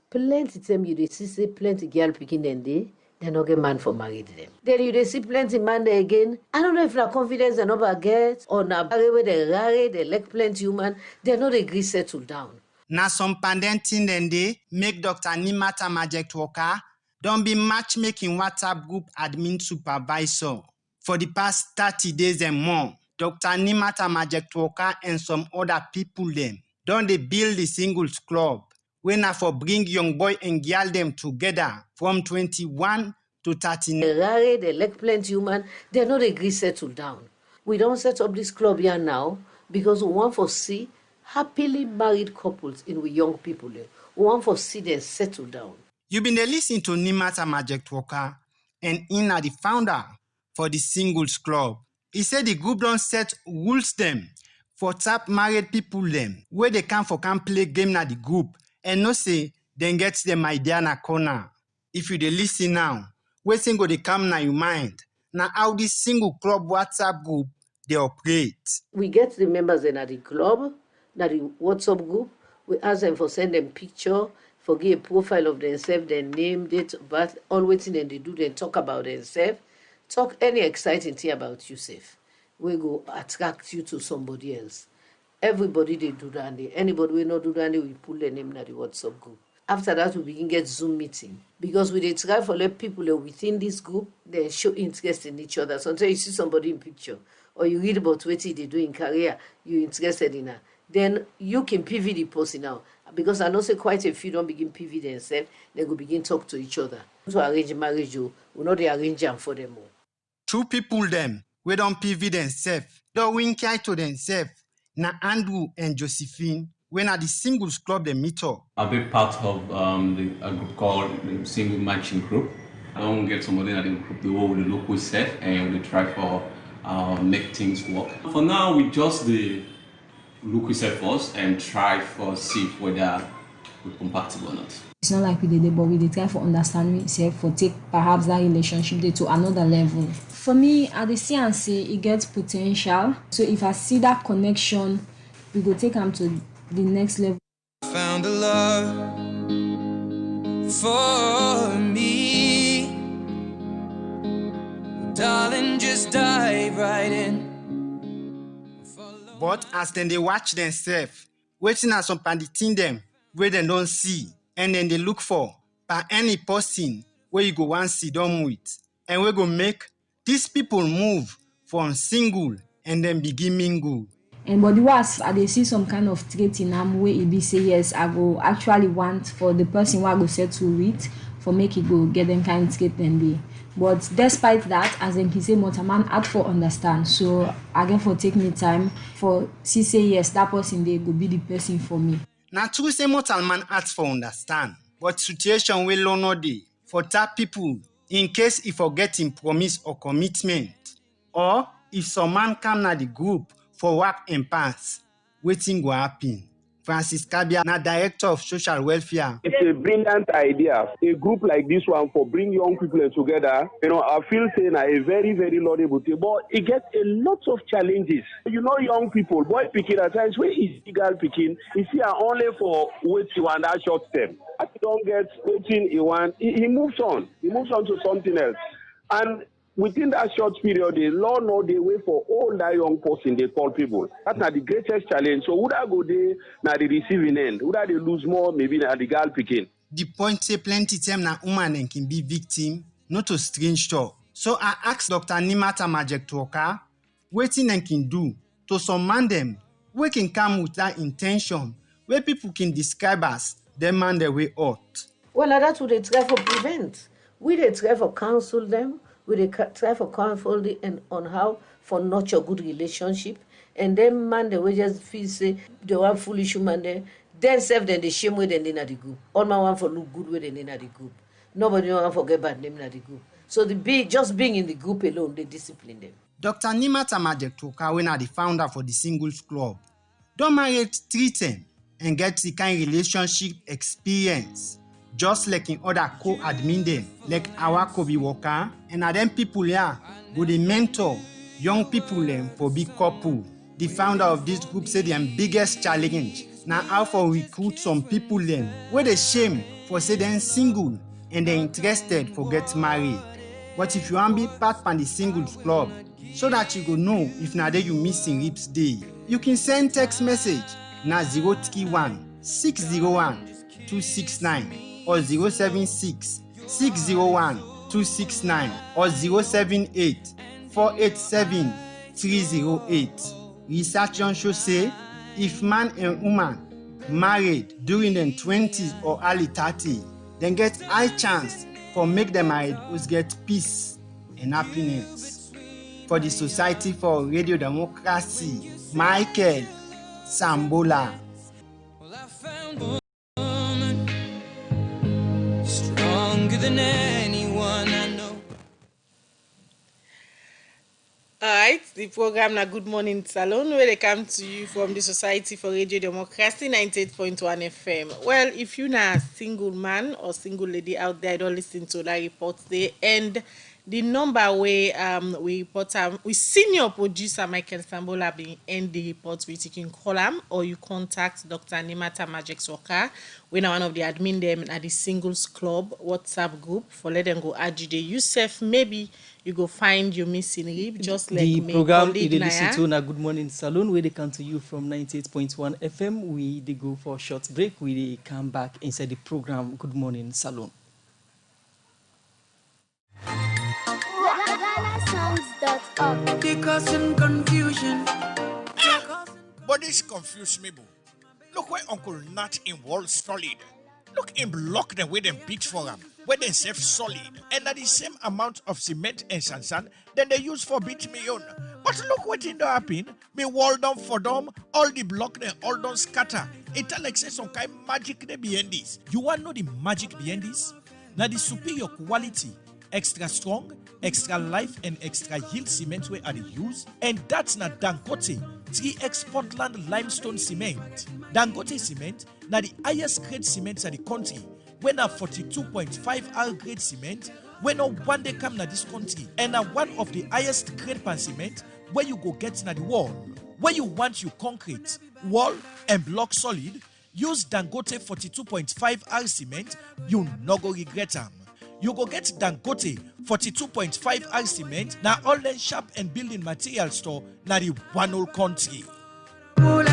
Plenty time you dey see say plenty girl picking them day, they no get man for married them. Then you dey see plenty man there again. I don't know if na confidence they never get, or na where they rare, they like plenty human, they no dey gree settle down. Na some pandenting then they make Dr. Nimata Maject Walker don't be matchmaking WhatsApp group admin supervisor. For the past 30 days and more, Dr. Nimata Maject Walker and some other people them don't they build the singles club when I for bring young boy and girl them together from 21 to 39. They rare, they like plenty human, they no dey gree settle down. We don't set up this club here now because we want to see happily married couples in with young people. We want to see them settle down. You been listening to Nimata Maject Walker, and in are the founder for the Singles Club. He said the group don't set rules them for tap married people them, where they can play game na the group, and no say then gets them idea na corner. If you dey listen now, where single they come na your mind, now how this single club WhatsApp group they operate. We get the members in the club, na the WhatsApp group. We ask them for send them picture, forget a profile of themselves, their name, date of birth, all waiting and they do, then talk about themselves. Talk any exciting thing about yourself. We go attract you to somebody else. Everybody they do that. Anybody we not do that, we pull their name in the WhatsApp group. After that, we begin get Zoom meeting. Because we try for let people within this group, they show interest in each other. Sometimes you see somebody in picture, or you read about what they do in career, you're interested in her. Then you can PV the person now. Because I know say quite a few don't begin PV themselves, they go begin talk to each other. To arrange marriage, we know they arrange them for them all. Two people them, we don't PV themselves, don't win care to themselves. Na Andrew and Josephine, when at the singles club they meet up. I'll be part of a group called the Single Matching Group. I don't get somebody in the group, the whole local set, and we try for make things work. For now, we just the local set first and try for see whether we're compatible or not. It's not like we did it, but we did try for understanding itself, for take perhaps that relationship to another level. For me, I see and say it gets potential. So if I see that connection, we go take them to the next level. Found a love for me, darling, just dive right in. But as then they watch themselves, waiting at some panditing them where they don't see, and then they look for by any person where you go and sit down with, and we go make these people move from single and then begin mingle. And but the was they see some kind of trait in them where it be say yes, I go actually want for the person who I go settle with for make it go get them kind of trait then they. But despite that, as in he say man had for understand. So again for take me time for she say yes, that person they go be the person for me. Now true say mortal man asks for understand, but situation will no day for tap people in case he forgetting promise or commitment, or if some man come na the group for work and pass, waiting go happen. Francis Kabia, na director of social welfare. It's a brilliant idea. A group like this one for bring young people together, I feel saying a very, very laudable thing. But it gets a lot of challenges. Young people, boy picking at times, where is the girl picking? Is he only for what you want that short term? If you don't get waiting he want, he moves on. He moves on to something else. And within that short period, the law know the way for all that young person they call people. That's not the greatest challenge. So would I go there now the receiving end? Would I they lose more maybe now the girl picking? The point say plenty time na woman and can be victim, not a strange talk. So I asked Dr. Nimata Majektoka, waiting and can do to summon them, we can come with that intention where people can describe us, them man their way out. Well, that's what they try for prevent. We they try for counsel them. We try for counsel and on how for nurture good relationship, and then man they will just feel say they want foolish woman there. Then self then the shame way then in the group. All man want for look good way then in the group. Nobody want forget bad name in the group. So just being in the group alone, they discipline them. Dr. Nimata Majektoka, when are the founder for the Singles Club, don't marry, treat them and get the kind relationship experience. Just like in other co-admin them, like our Kobe Walker, and them people here go the mentor young people them for big couple. The founder of this group said their biggest challenge now how for recruit some people them where they shame for say they're single and they're interested for get married. But if you want to be part of the Singles Club, so that you go know if now you missing Rips Day, you can send text message na 031 601 269. or 076 601 269 or 078 487 308. Research on show say if man and woman married during their 20s or early 30s, then get high chance for make them married who get peace and happiness. For the Society for Radio Democracy, Michael Sambola. Than anyone I know. Alright, the program na Good Morning Salon where they come to you from the Society for Radio Democracy 98.1 FM. Well, if you're not a single man or single lady out there, don't listen to that report there and the number where we report we senior producer Michael Sambola be end the report with, you can call him or you contact Dr. Nimata Magic Soka. We are one of the admin them at the Singles Club WhatsApp group for let them go add you the Yusuf. Maybe you go find your missing rib just like the me program colleague you listen Naya. to na Good Morning Saloon where they come to you from 98.1 FM. We they go for a short break. We dey come back inside the program Good Morning Saloon. They causing confusion. But this confuse me, boo. Look where Uncle Nat in Wall Solid. Look him block them with them beat for him, where they save solid, and at the same amount of cement and sand then they use for beat me on. But look what it happen. Me wall down for them, all the block they all don't scatter. It like say some kind magic they behind this. You want know the magic behind this? Now the superior quality, extra strong, extra life and extra yield cement where are the use, and that's not Dangote 3X Portland limestone cement. Dangote cement na the highest grade cement in the country. When na 42.5 R grade cement, when no one day come na this country, and na one of the highest grade pan cement where you go get na the wall. Where you want your concrete, wall and block solid, use Dangote 42.5 R cement, you no go regret them. You go get Dangote 42.5 R cement na all sharp and building material store na the one whole country. All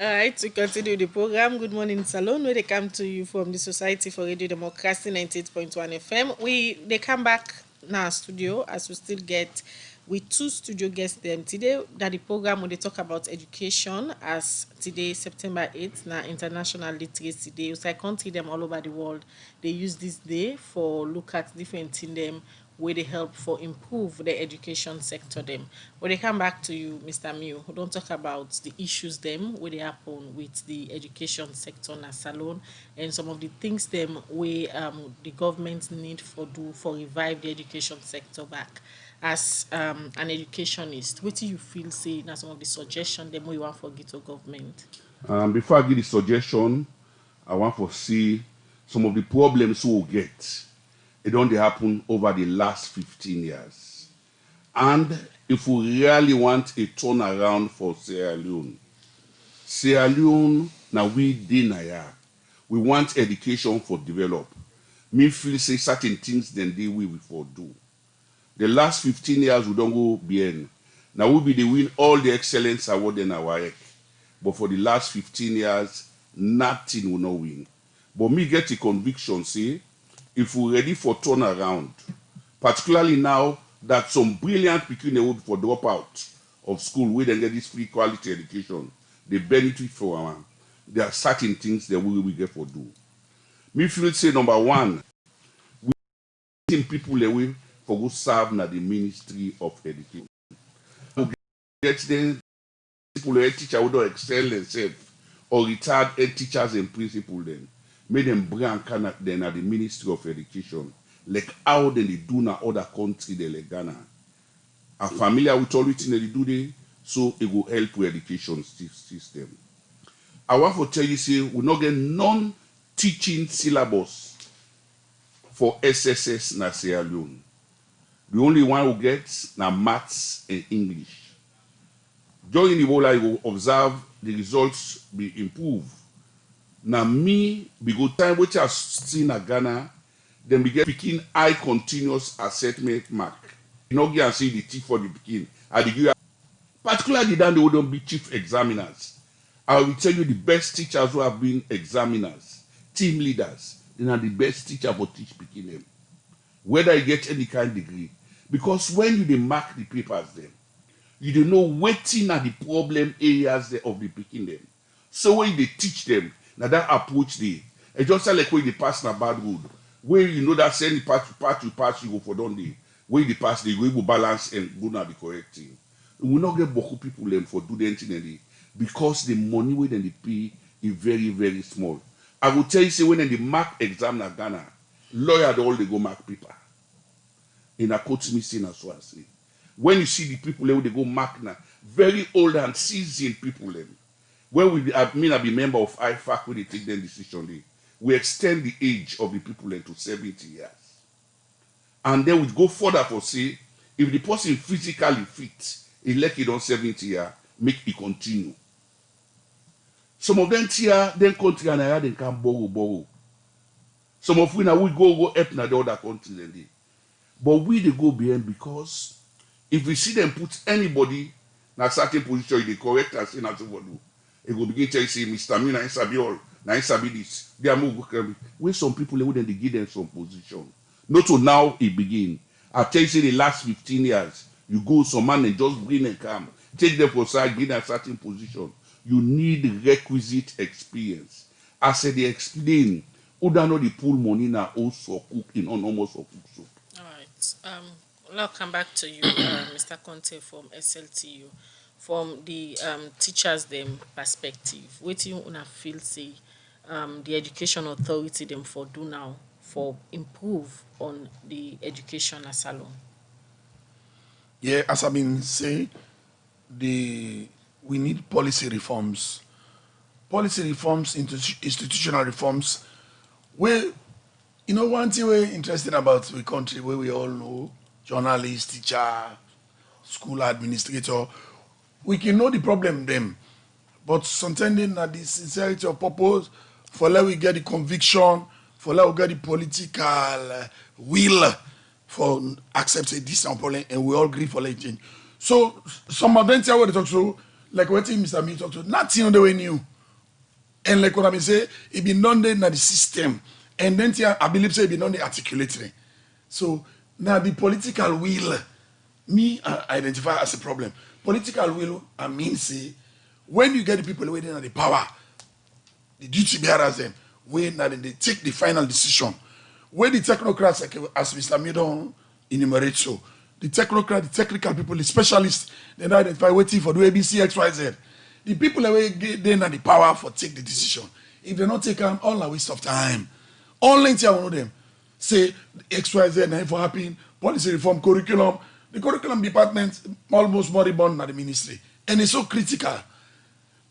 right, to continue the program, Good Morning Salon, where they come to you from the Society for Radio Democracy 98.1 FM. They come back now studio as we still get with two studio guests them today. That the program when they talk about education as today September 8th now International Literacy Day. So I can't see them all over the world. They use this day for look at different things them where they help for improve the education sector them. When they come back to you, Mr. Mew, who don't talk about the issues them where they happen with the education sector na salon and some of the things them where the government need for do for revive the education sector back. As an educationist, what do you feel say na some of the suggestions them we want for get to government? Before I give the suggestion, I want to see some of the problems we will get. It only happen over the last 15 years. And if we really want a turnaround for Sierra Leone, now we deny. We want education for develop. Me feel say certain things then they will for do. The last 15 years we don't go bien. Now we be the win all the excellence award in our work. But for the last 15 years, nothing will not win. But me get a conviction, say, if we're ready for turnaround, particularly now that some brilliant people would for drop out of school where they get this free quality education, they benefit from there are certain things that we will get for do. Me feel say number one, we send people away for who serve na the Ministry of Education. We get them people who teacher who don't excel themselves or retired head teachers and principals then. Make them bring then at the Ministry of Education, like how they do na other country they like Ghana. Are familiar with all everything they do there, so it will help with education system. I want to tell you, say we not get non-teaching syllabus for SSS na Sierra Leone. The only one who gets na maths and English. During the whole life, you will observe the results be improved. Now me, because time which I've seen in Ghana, then we get picking high continuous assessment mark. You know, you can see the chief for the picking. Particularly then they wouldn't be chief examiners. I will tell you the best teachers who have been examiners, team leaders, they are the best teacher for teach picking them. Whether you get any kind of degree. Because when you mark the papers them, you don't know waiting at the problem areas of the picking them. So when they teach them, now that approach they, it just like when they pass na bad road, where you know that any part you pass, you go for done day. When they pass, they go balance and go na the correct thing. We will not get beaucoup people them for do the anything because the money where they pay is very, very small. I will tell you, say when they mark exam in Ghana, lawyer all they go mark paper. In a court missing as well. When you see the people they go mark now, very old and seasoned people them. when I be member of IFAC when they take them decision, we extend the age of the people to 70 years. And then we go further for say, if the person physically fit, elect it on 70 years, make it continue. Some of them here, then country and area, they can borrow. Some of we now we go help na the other countries then they. But we they go behind because if we see them put anybody in a certain position, they correct us in as what do. It will begin to say, Mr. Mina, sabi all, na sabi this. They are more where some people they wouldn't give them some position. Not to now it begin. I tell you, say the last 15 years, you go some man and just bring and come, take them for side, give them a certain position. You need requisite experience. As they explain, who don't know the pool money now also cook in almost cook soup. All right. I'll come back to you, Mr. Conte from SLTU. From the teachers' them perspective, what do you wanna feel say the education authority them for do now for improve on the education as alone? Yeah, as I've been saying, we need policy reforms. Policy reforms, institutional reforms. Where, one thing we're interested about the country where we all know, journalist, teacher, school administrator, we can know the problem them. But sometimes at the sincerity of purpose, for let we get the conviction, for let we get the political will for accepting this problem, and we all agree for it. So some of them tell what they talk to, like what Mr. Me talk to, nothing on the way new. And like what I mean say, it been done there in the system. And then I believe say it been done the articulatory. So now the political will, me identify as a problem. Political will, I mean say, when you get the people waiting at the power, the duty bearers them, when they take the final decision, when the technocrats, like as Mr. Midon enumerates so, the technocrat, the technical people, the specialists, they identify waiting for the ABC, XYZ. The people that get then at the power for take the decision. If they not take them, all a waste of time. Only thing I want them say XYZ now for happening, policy reform, curriculum. The curriculum department almost moribund at the ministry, and it's so critical.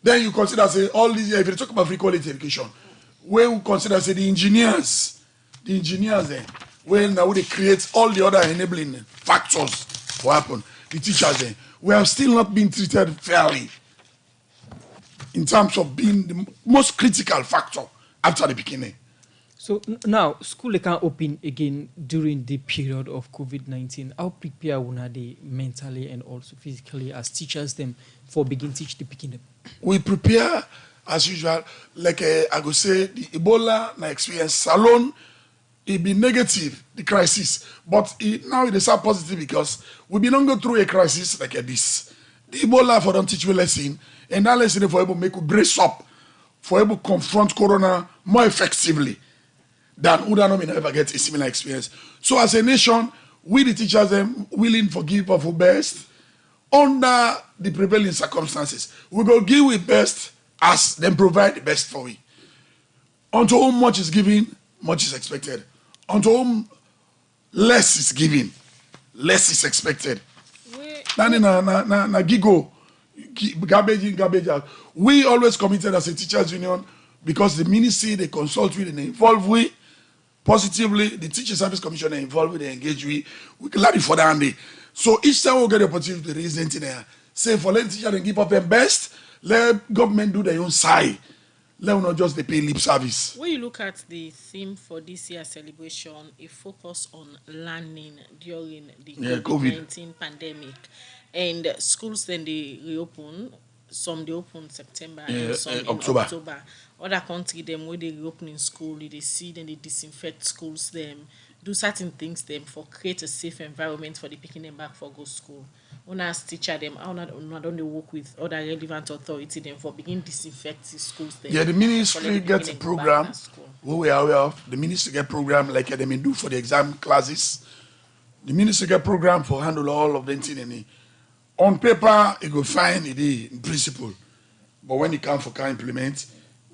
Then you consider say all these if you talk about free quality education, where we consider say the engineers where now they create all the other enabling factors for happen. The teachers we have still not been treated fairly in terms of being the most critical factor after the beginning. So now, school can open again during the period of COVID-19. How prepare una they mentally and also physically as teachers them for begin teach the beginning? We prepare as usual. Like I go say, the Ebola na experience salon, it be negative the crisis, but now it is a positive because we been not go through a crisis like this. The Ebola for them teach we lesson, and that lesson for able make we brace up, for able confront Corona more effectively than Udano may never get a similar experience. So as a nation, we the teachers them willing for give of our best under the prevailing circumstances. We go give we best as them provide the best for we. Unto whom much is given, much is expected. Unto whom less is given, less is expected. Na gigo, garbage in, garbage out. We always committed as a teachers union because the ministry they consult with and they involve with. Positively, the Teacher Service Commission are involved with, they engage with, we can learn for that day. So each time we get the opportunity to raise anything there, say for let the teacher and give up their best, let government do their own side. Let them not just they pay lip service. When you look at the theme for this year's celebration, it focus on learning during the COVID-19 pandemic. And schools then they reopen, some they open September and some in October. Other country them where they reopen in school, they see then they disinfect schools them, do certain things them for create a safe environment for the picking them back for go school. When as teacher them, how not only work with other relevant authority them for begin disinfect the schools them. Yeah, the ministry gets a program where we are aware of. The ministry get program like they may do for the exam classes. The ministry get program for handle all of them thing. On paper, it go fine in principle. But when it comes for can implement,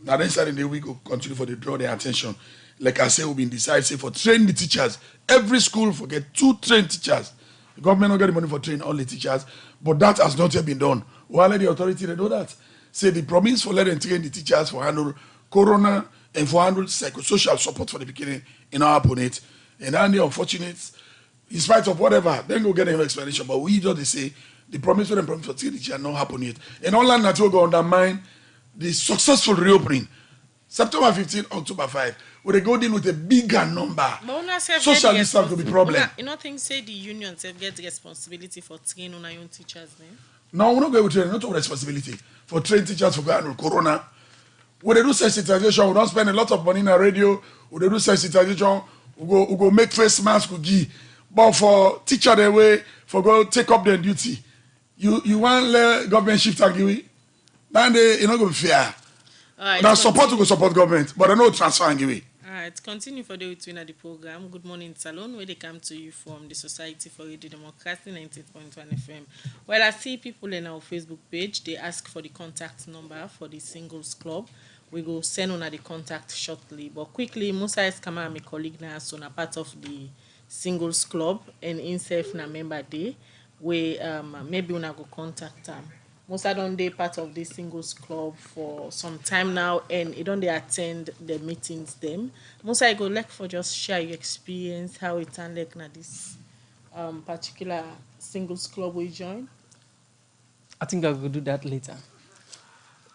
now then starting the week will continue for the draw their attention. Like I say, we've been decided for train the teachers. Every school forget 2 trained teachers. The government don't get the money for train all the teachers, but that has not yet been done. Why let the authority they do that? say the promise for letting train the teachers for handle corona and for handle psychosocial support for the beginning in our opponent. And then the unfortunate, in spite of whatever, then go get an explanation. But we just say the promise for them promise for train the teacher not happen yet. And all that will go undermine the successful reopening. September 15, October 5, where they go deal with a bigger number. Social distance will be problem. You don't think say the unions have get the responsibility for training on our own teachers then? No, we're not going to train, not all responsibility for train teachers for going on corona. When they do sensitization, we don't spend a lot of money in the radio. When they do sensitization, we go make face mask, we give. But for teacher the way, for go take up their duty, you want let government shift and then they not going to be fair. Now support to go support government, but I know transfer and give it. Alright, continue for the between the program. Good morning, Salon, where they come to you from the Society for Radio Democracy 98.1 FM. Well, I see people in our Facebook page, they ask for the contact number for the Singles Club. We go send on the contact shortly. But quickly, Musa Eskama, my colleague now, so na part of the Singles Club and himself na member day, where maybe we go contact them. Musa don't they part of this Singles Club for some time now, and you don't they attend the meetings them. Musa, I go like for just share your experience, how it and like na this particular Singles Club we join. I think I will do that later.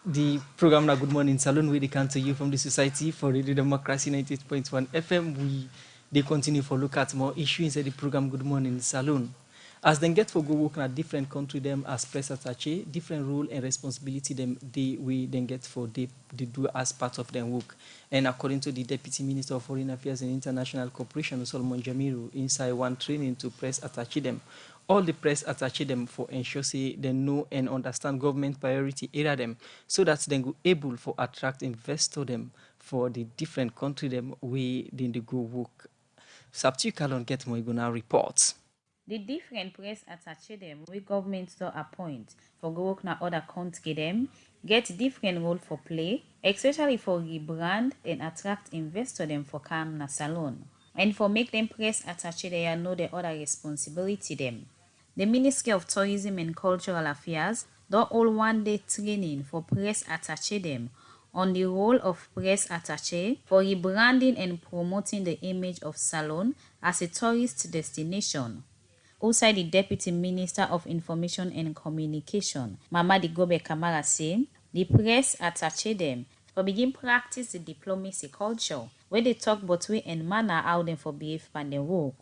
The program na Good Morning Salon, where they come to you from the Society for Radio Democracy 98.1 FM. They continue for look at more issues inside the program Good Morning Salon. As they get for go work in a different country, them as press attaché, different role and responsibility them they we then get for they do as part of their work. And according to the Deputy Minister of Foreign Affairs and International Cooperation, Solomon Jamiru, inside one training to press attaché them, all the press attaché them for ensure say they know and understand government priority area them, so that they go able for attract investor them for the different country them we then they go work. Sabtu Kalon get more gonna reports. The different press attaché them we government to appoint for go work na other country them get different role for play, especially for rebrand and attract investor them for come na salon. And for make them press attaché they know the other responsibility them. The Ministry of Tourism and Cultural Affairs don't all one day training for press attaché them on the role of press attaché for rebranding and promoting the image of Salon as a tourist destination. Also, the Deputy Minister of Information and Communication, Mamadi Gobe Kamara, say the press attaché them for begin practice the diplomacy culture, where they talk both way and manner how them for behave and their work.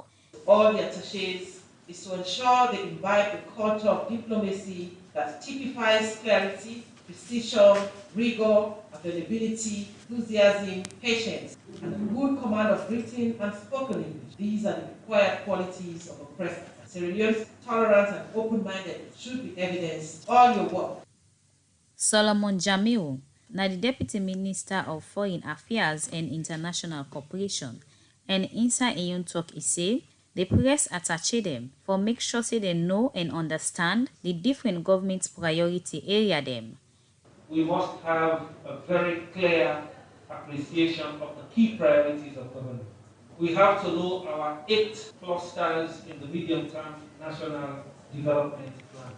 All the attachés is to ensure they imbibe the culture of diplomacy that typifies clarity, precision, rigor, availability, enthusiasm, patience, and a good command of written and spoken English. These are the required qualities of a press attaché. Sierra Leone's tolerance and open-mindedness should be evidenced all your work. Solomon Jamiu, now the Deputy Minister of Foreign Affairs and International Cooperation, and inside a talk he say the press attaché them for make sure say they know and understand the different government's priority area them. We must have a very clear appreciation of the key priorities of government. We have to know our 8 clusters in the medium-term national development plan.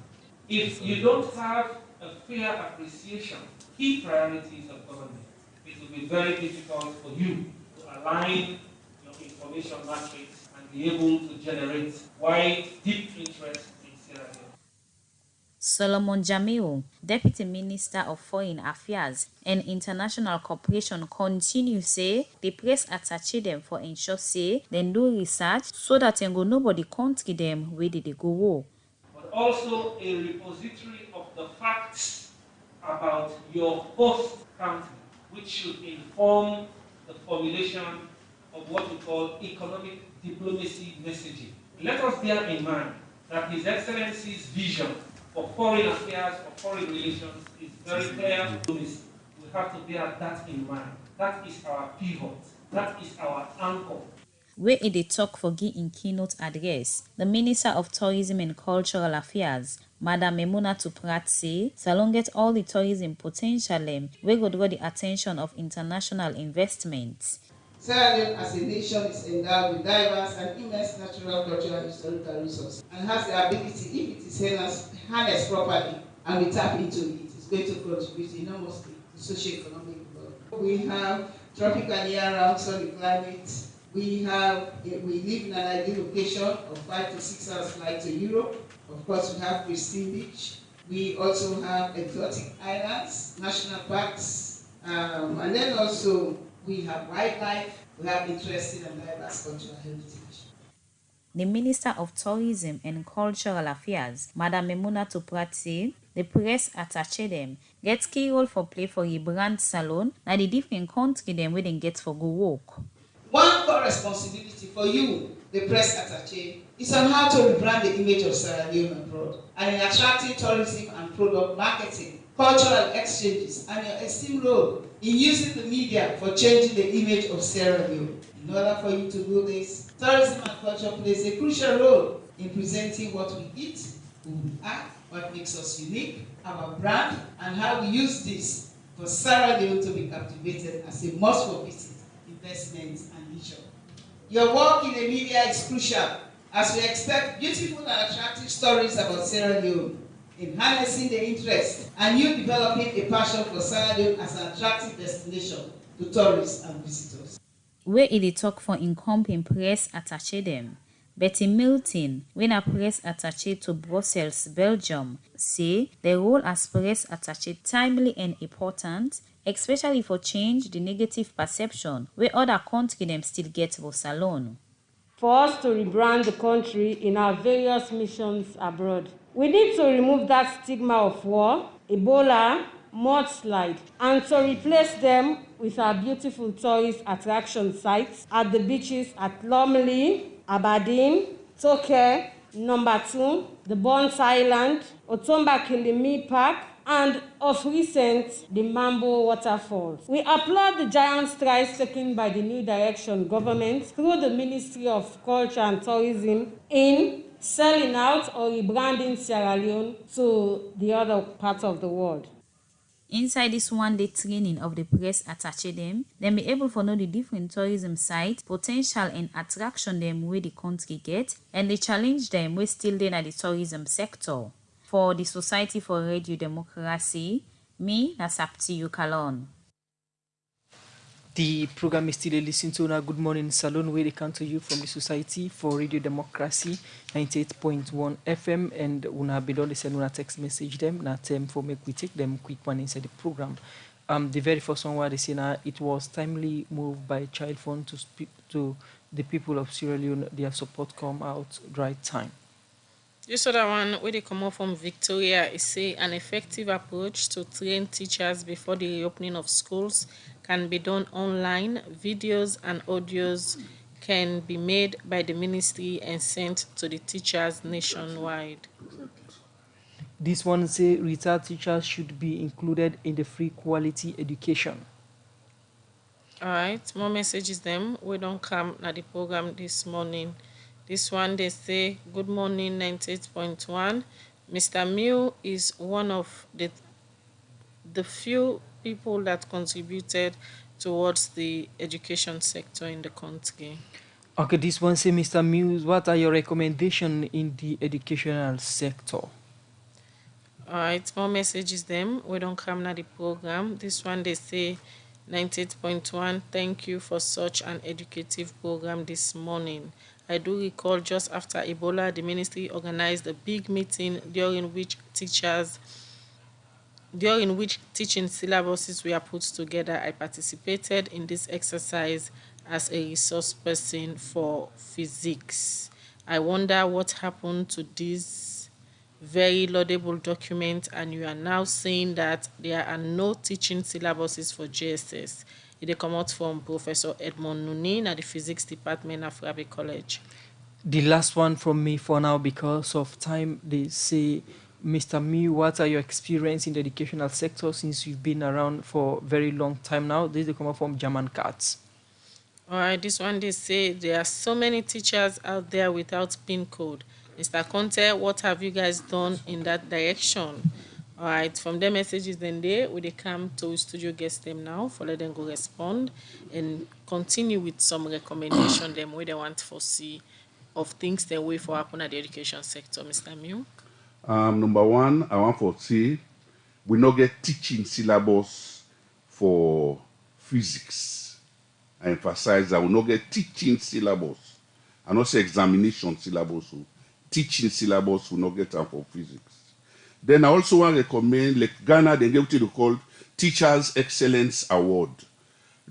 If you don't have a fair appreciation of key priorities of government, it will be very difficult for you to align your information matrix and be able to generate wide, deep interest in Sierra Leone. Solomon Jamiu, Deputy Minister of Foreign Affairs and International Cooperation, continue say the press attaché them for ensure say they do research so that they go nobody country them where did they go war. But also a repository of the facts about your host country, which should inform the formulation of what we call economic diplomacy messaging. Let us bear in mind that His Excellency's vision for foreign affairs, for foreign relations, is very clear. We have to bear that in mind. That is our pivot. That is our anchor. Where they talk for in keynote address, the Minister of Tourism and Cultural Affairs, Madam Memuna Tuprat, say Salon get all the tourism potential we go draw the attention of international investments. Sierra Leone as a nation is endowed with diverse and immense natural, cultural, and historical resources and has the ability, if it is harnessed properly and we tap into it, is going to contribute enormously to socio-economic development. We have tropical year-round sunny climate. We live in an ideal location of 5 to 6 hours flight to Europe. Of course, we have pristine beach. We also have exotic islands, national parks, and then also we have wildlife. We have interesting and diverse cultural heritage. The Minister of Tourism and Cultural Affairs, Madam Memunatu Pratt, say the press attaché dem get key role for play for a brand salon na the different country dem wey dem get for go work. One core responsibility for you, the press attaché, is on how to rebrand the image of Sierra Leone abroad and in attracting tourism and product marketing, cultural exchanges, and your esteemed role in using the media for changing the image of Sierra Leone. In order for you to do this, tourism and culture plays a crucial role in presenting what we eat, who we are, what makes us unique, our brand, and how we use this for Sierra Leone to be captivated as a must-for-visit investment and leisure. Your work in the media is crucial as we expect beautiful and attractive stories about Sierra Leone in harnessing the interest and you developing a passion for Sierra Leone as an attractive destination to tourists and visitors. Where e dey talk for in press attaché dem, Betty Milton, when a press attaché to Brussels, Belgium, say the role as press attaché timely and important, especially for change the negative perception where other countries them still get for salon. For us to rebrand the country in our various missions abroad, we need to remove that stigma of war, Ebola, mudslide, and to replace them with our beautiful tourist attraction sites at the beaches at Lumley, Aberdeen, Toke, Number 2, the Bonds Island, Otomba Kilimi Park, and of recent, the Mambo Waterfalls. We applaud the giant strides taken by the New Direction government through the Ministry of Culture and Tourism in selling out or rebranding Sierra Leone to the other parts of the world. Inside this one-day training of the press attaché them be able to know the different tourism sites, potential and attraction them where the country get, and they challenge them where still there at the tourism sector. For the Society for Radio Democracy, me, Nasapti Yukalon. The program is still a listen to now. Good morning, Salon, where they come to you from the Society for Radio Democracy, 98.1 FM, and una below listen una text message them. Na time for make we take them quick one inside the program. The very first one where they say now it was timely moved by Child Fund to speak to the people of Sierra Leone. Their support come out right time. This other one, where they come out from Victoria, is say an effective approach to train teachers before the reopening of schools can be done online. Videos and audios can be made by the ministry and sent to the teachers nationwide. This one say retired teachers should be included in the free quality education. All right, more messages them. We don't come at the program this morning. This one, they say, good morning, 98.1. Mr. Mew is one of the few people that contributed towards the education sector in the country. Okay, this one say, Mr. Mew, what are your recommendations in the educational sector? All right, more messages them. We don't come at the program. This one, they say, 98.1, thank you for such an educative program this morning. I do recall just after Ebola, the ministry organized a big meeting during which teaching syllabuses were put together. I participated in this exercise as a resource person for physics. I wonder what happened to this very laudable document, and you are now saying that there are no teaching syllabuses for JSS. It come out from Professor Edmond Nunin at the Physics Department of Rabi College. The last one from me for now, because of time, they say, Mr. Mew, what are your experience in the educational sector since you've been around for a very long time now? This come out from German Cats. All right, this one they say there are so many teachers out there without PIN code. Mr. Conte, what have you guys done in that direction? All right, from their messages then they come to studio guest them now for let them go respond and continue with some recommendation them where they want to foresee of things they way for happen at the education sector. Mr. Mew? Number one, I want to see we not get teaching syllabus for physics. I emphasize that we not get teaching syllabus. And also examination syllabus. So teaching syllabus will not get time for physics. Then I also want to recommend, like Ghana, they get what they call Teachers Excellence Award.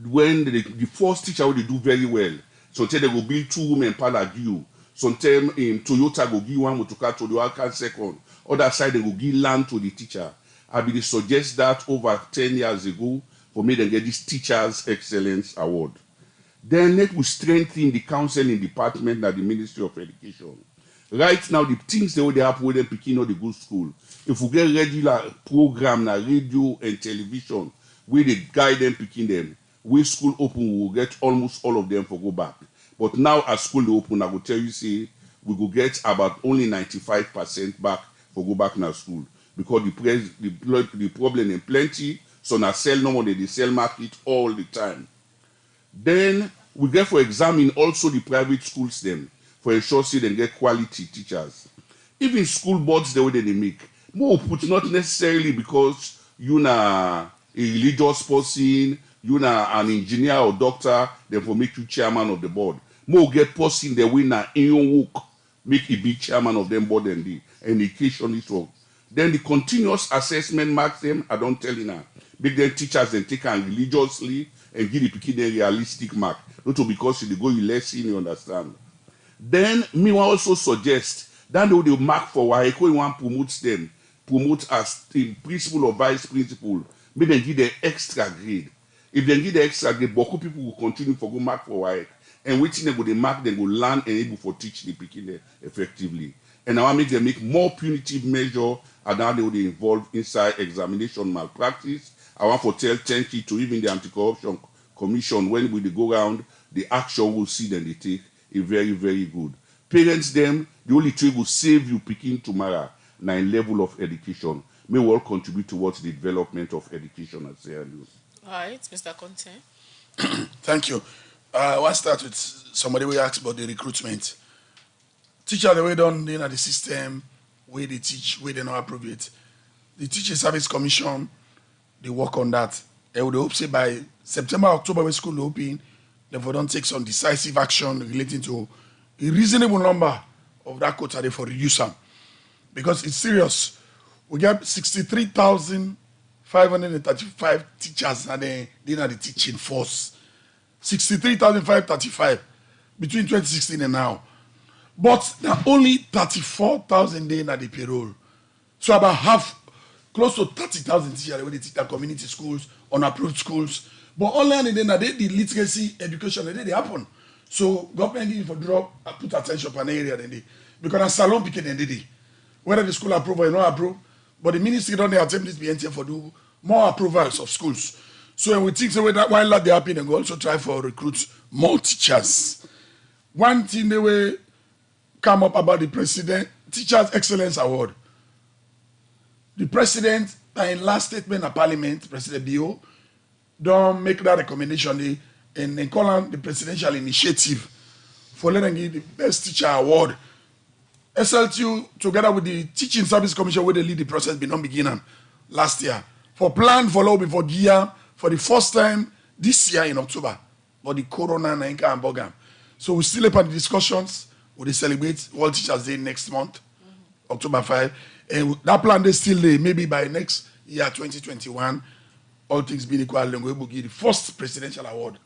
When the first teacher will do very well, sometimes they will build 2 women parlor you. Sometimes in Toyota will give one motorcar to the other second. Other side they will give land to the teacher. I will suggest that over 10 years ago for me to get this Teachers Excellence Award. Then let us strengthen the counseling department at the Ministry of Education. Right now, the things they happen with them picking up the good school. If we get regular program na radio and television, we they guide them picking them. We school open, we will get almost all of them for go back. But now as school open, I will tell you, say, we will get about only 95% back for go back na school. Because the problem in plenty, so now sell no more, they sell market all the time. Then we get for examine also the private schools them for ensure see they get quality teachers. Even school boards the way they make. More put not necessarily because you na a religious person, you na an engineer or doctor, therefore make you chairman of the board. More get person the way na in your work, make you be chairman of them board and the education is wrong. Then the continuous assessment marks them, I don't tell you now. Make them teachers and take them religiously and give the picking a realistic mark. Not because you go you lesson, you understand. Then me also suggest that they will mark for why you want to promote as the principal or vice principal, make them give the extra grade. If they give the extra grade, beaucoup people will continue for go mark for why. And waiting they go they mark, they go learn and able for teach the picking effectively. And I want to make them make more punitive measure and now they will involve inside examination malpractice. I want to tell thank you to even the Anti-Corruption Commission when we go around, the action will see them they take is very, very good. Parents them, the only thing will save you picking tomorrow, now in level of education. May all contribute towards the development of education at Sierra Leone. All right, Mr. Conte. Thank you. I want to start with somebody who asked about the recruitment. Teacher, the way done in the system, where they teach, where they not appropriate. The Teaching Service Commission, they work on that. And would hope say by September, October, when school open, they don't take some decisive action relating to a reasonable number of that quota for reduce them. Because it's serious. We get 63,535 teachers and they're the teaching force. 63,535 between 2016 and now. But there are only 34,000 there in the payroll. So about half, close to 30,000 teachers when they teach at community schools, unapproved schools. But online in the literacy education they happen. So government need for drop put attention on an area then because a salon picking then they whether the school approve or not approve, but the ministry don't attempt this BNT for do more approvals of schools. So when we think so that while that they happen and we also try for recruit more teachers. One thing they will come up about the president Teachers Excellence Award. The president in last statement of Parliament, President Bio, don't make that recommendation and call on the presidential initiative for letting give the best teacher award. SLTU together with the Teaching Service Commission where they lead the process been on beginning last year. For plan follow before GIA for the first time this year in October. But the Corona and Bogam. So we still have the discussions. We celebrate World Teachers Day next month, October 5. And that plan is still there. Maybe by next year 2021. All things being equal, we will give the first presidential award.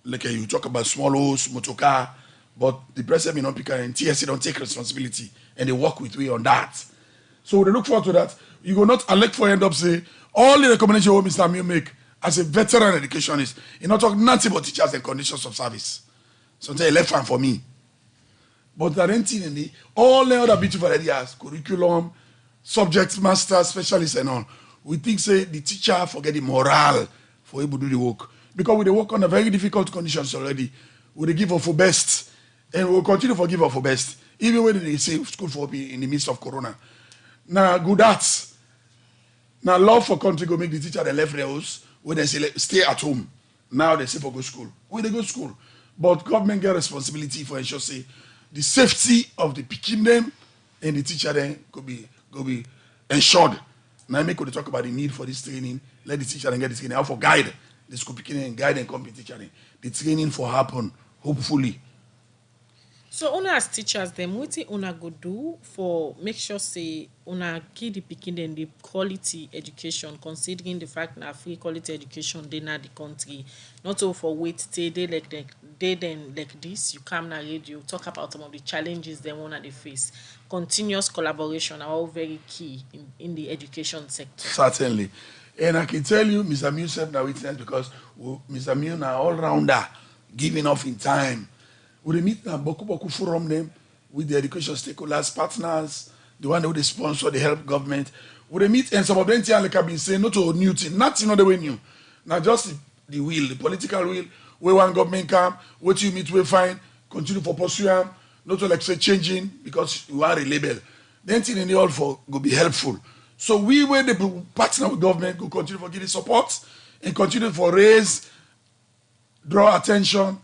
Like you talk about small O's, motorcar, but the president may not pick and TSC don't take responsibility and they work with we on that. So they look forward to that. You will not elect for end up say all the recommendations what Mr. Amir make as a veteran educationist. You not talk nothing about teachers and conditions of service. Sometimes a left hand for me. But the renting in all the other beautiful ideas, curriculum, subject master, specialists and all. We think say the teacher forget the morale for able to do the work. Because we work under very difficult conditions already. We give up for best. And we'll continue to give up for best. Even when they say school for be in the midst of Corona. Now good arts. Now love for country go make the teacher the left rails when they say stay at home. Now they say for go school. When they go school. But government get responsibility for ensure say the safety of the picking them and the teacher then could be ensured. Now make we talk about the need for this training. Let the teacher and get this training. How for guide the school picking and guide and company teacher. The training for happen, hopefully. So una as teachers them, wetin una go do for make sure say una give the pikin dem the quality education, considering the fact na free quality education dey na the country. Not all for wait till they like this. You come na radio, talk about some of the challenges them una dey face. Continuous collaboration are all very key in the education sector. Certainly. And I can tell you, Mr. Mew said now witness because Mr. Mew now all rounder, giving off in time. We meet now boku forum them with the education stakeholders, partners, the one who they sponsor, the help government. We meet and some of them like I've been saying, not a new thing, not the way new. Now just the will, the political will, where one government come, what you meet, we find, continue for pursuing, not to like say changing because you are a label. Then thing in the all for go be helpful. So we where the partner with government go continue for giving support and continue for draw attention,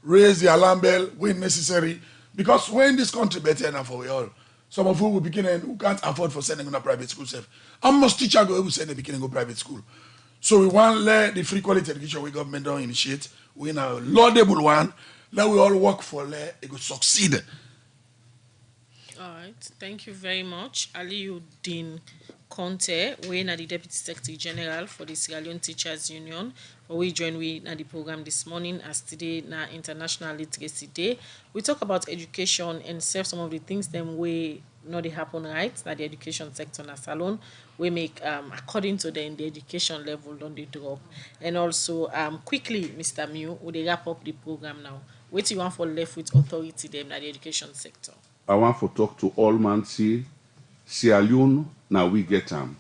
raise the alarm bell when necessary. Because when this country better enough for we all, some of who will begin and who can't afford for sending them to private school self. How much teacher go who send the beginning go private school? So we want let the free quality education we government don't initiate. We in a laudable one. Let we all work for let it go succeed. All right, thank you very much, Aliyu Dean Conte. We are the Deputy Secretary General for the Sierra Leone Teachers Union. We join we na the program this morning as today na International Literacy Day. We talk about education and serve some of the things them we know they happen right na the education sector na Salone. We make according to the education level don't they drop. And also quickly, Mr. Mew, we they wrap up the program now. What you want for left with authority them na the education sector? I want to talk to all man say Sierra Leone now we get them.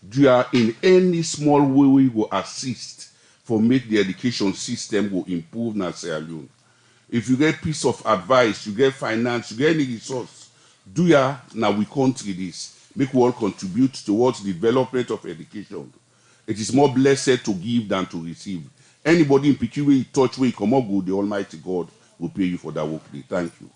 Do you are in any small way we go assist for make the education system go improve na Sierra Leone. If you get piece of advice, you get finance, you get any resource, do ya now we country this. Make we all contribute towards the development of education. It is more blessed to give than to receive. Anybody in Pikin way touch where you come up good, the Almighty God will pay you for that work day. Thank you.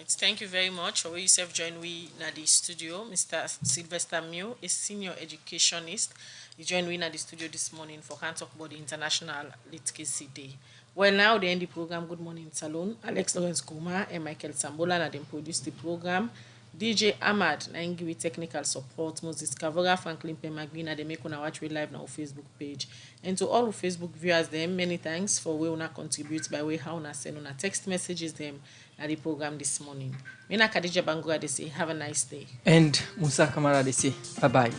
Thank you very much. For yourself join we na the studio. Mr. Sylvester Mew, a senior educationist. He joined we na the studio this morning for can talk about the International Literacy Day. Well, now they end the program. Good morning, Salone. Alex Lawrence Kuma and Michael Sambola na them produced the program. DJ Ahmad na give technical support. Moses Kavora, Franklin Pemagina, they make una watch we live now Facebook page. And to all of Facebook viewers, them many thanks for we una contribute by way how una send una text messages them at the program this morning. Mina Khadija Bangura they say have a nice day. And Musa Kamara they say bye bye.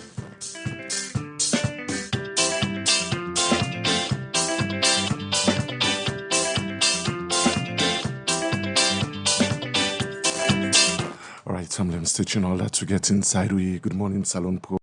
All right, I'm stitching all that to get inside. Good morning, Salone Pro.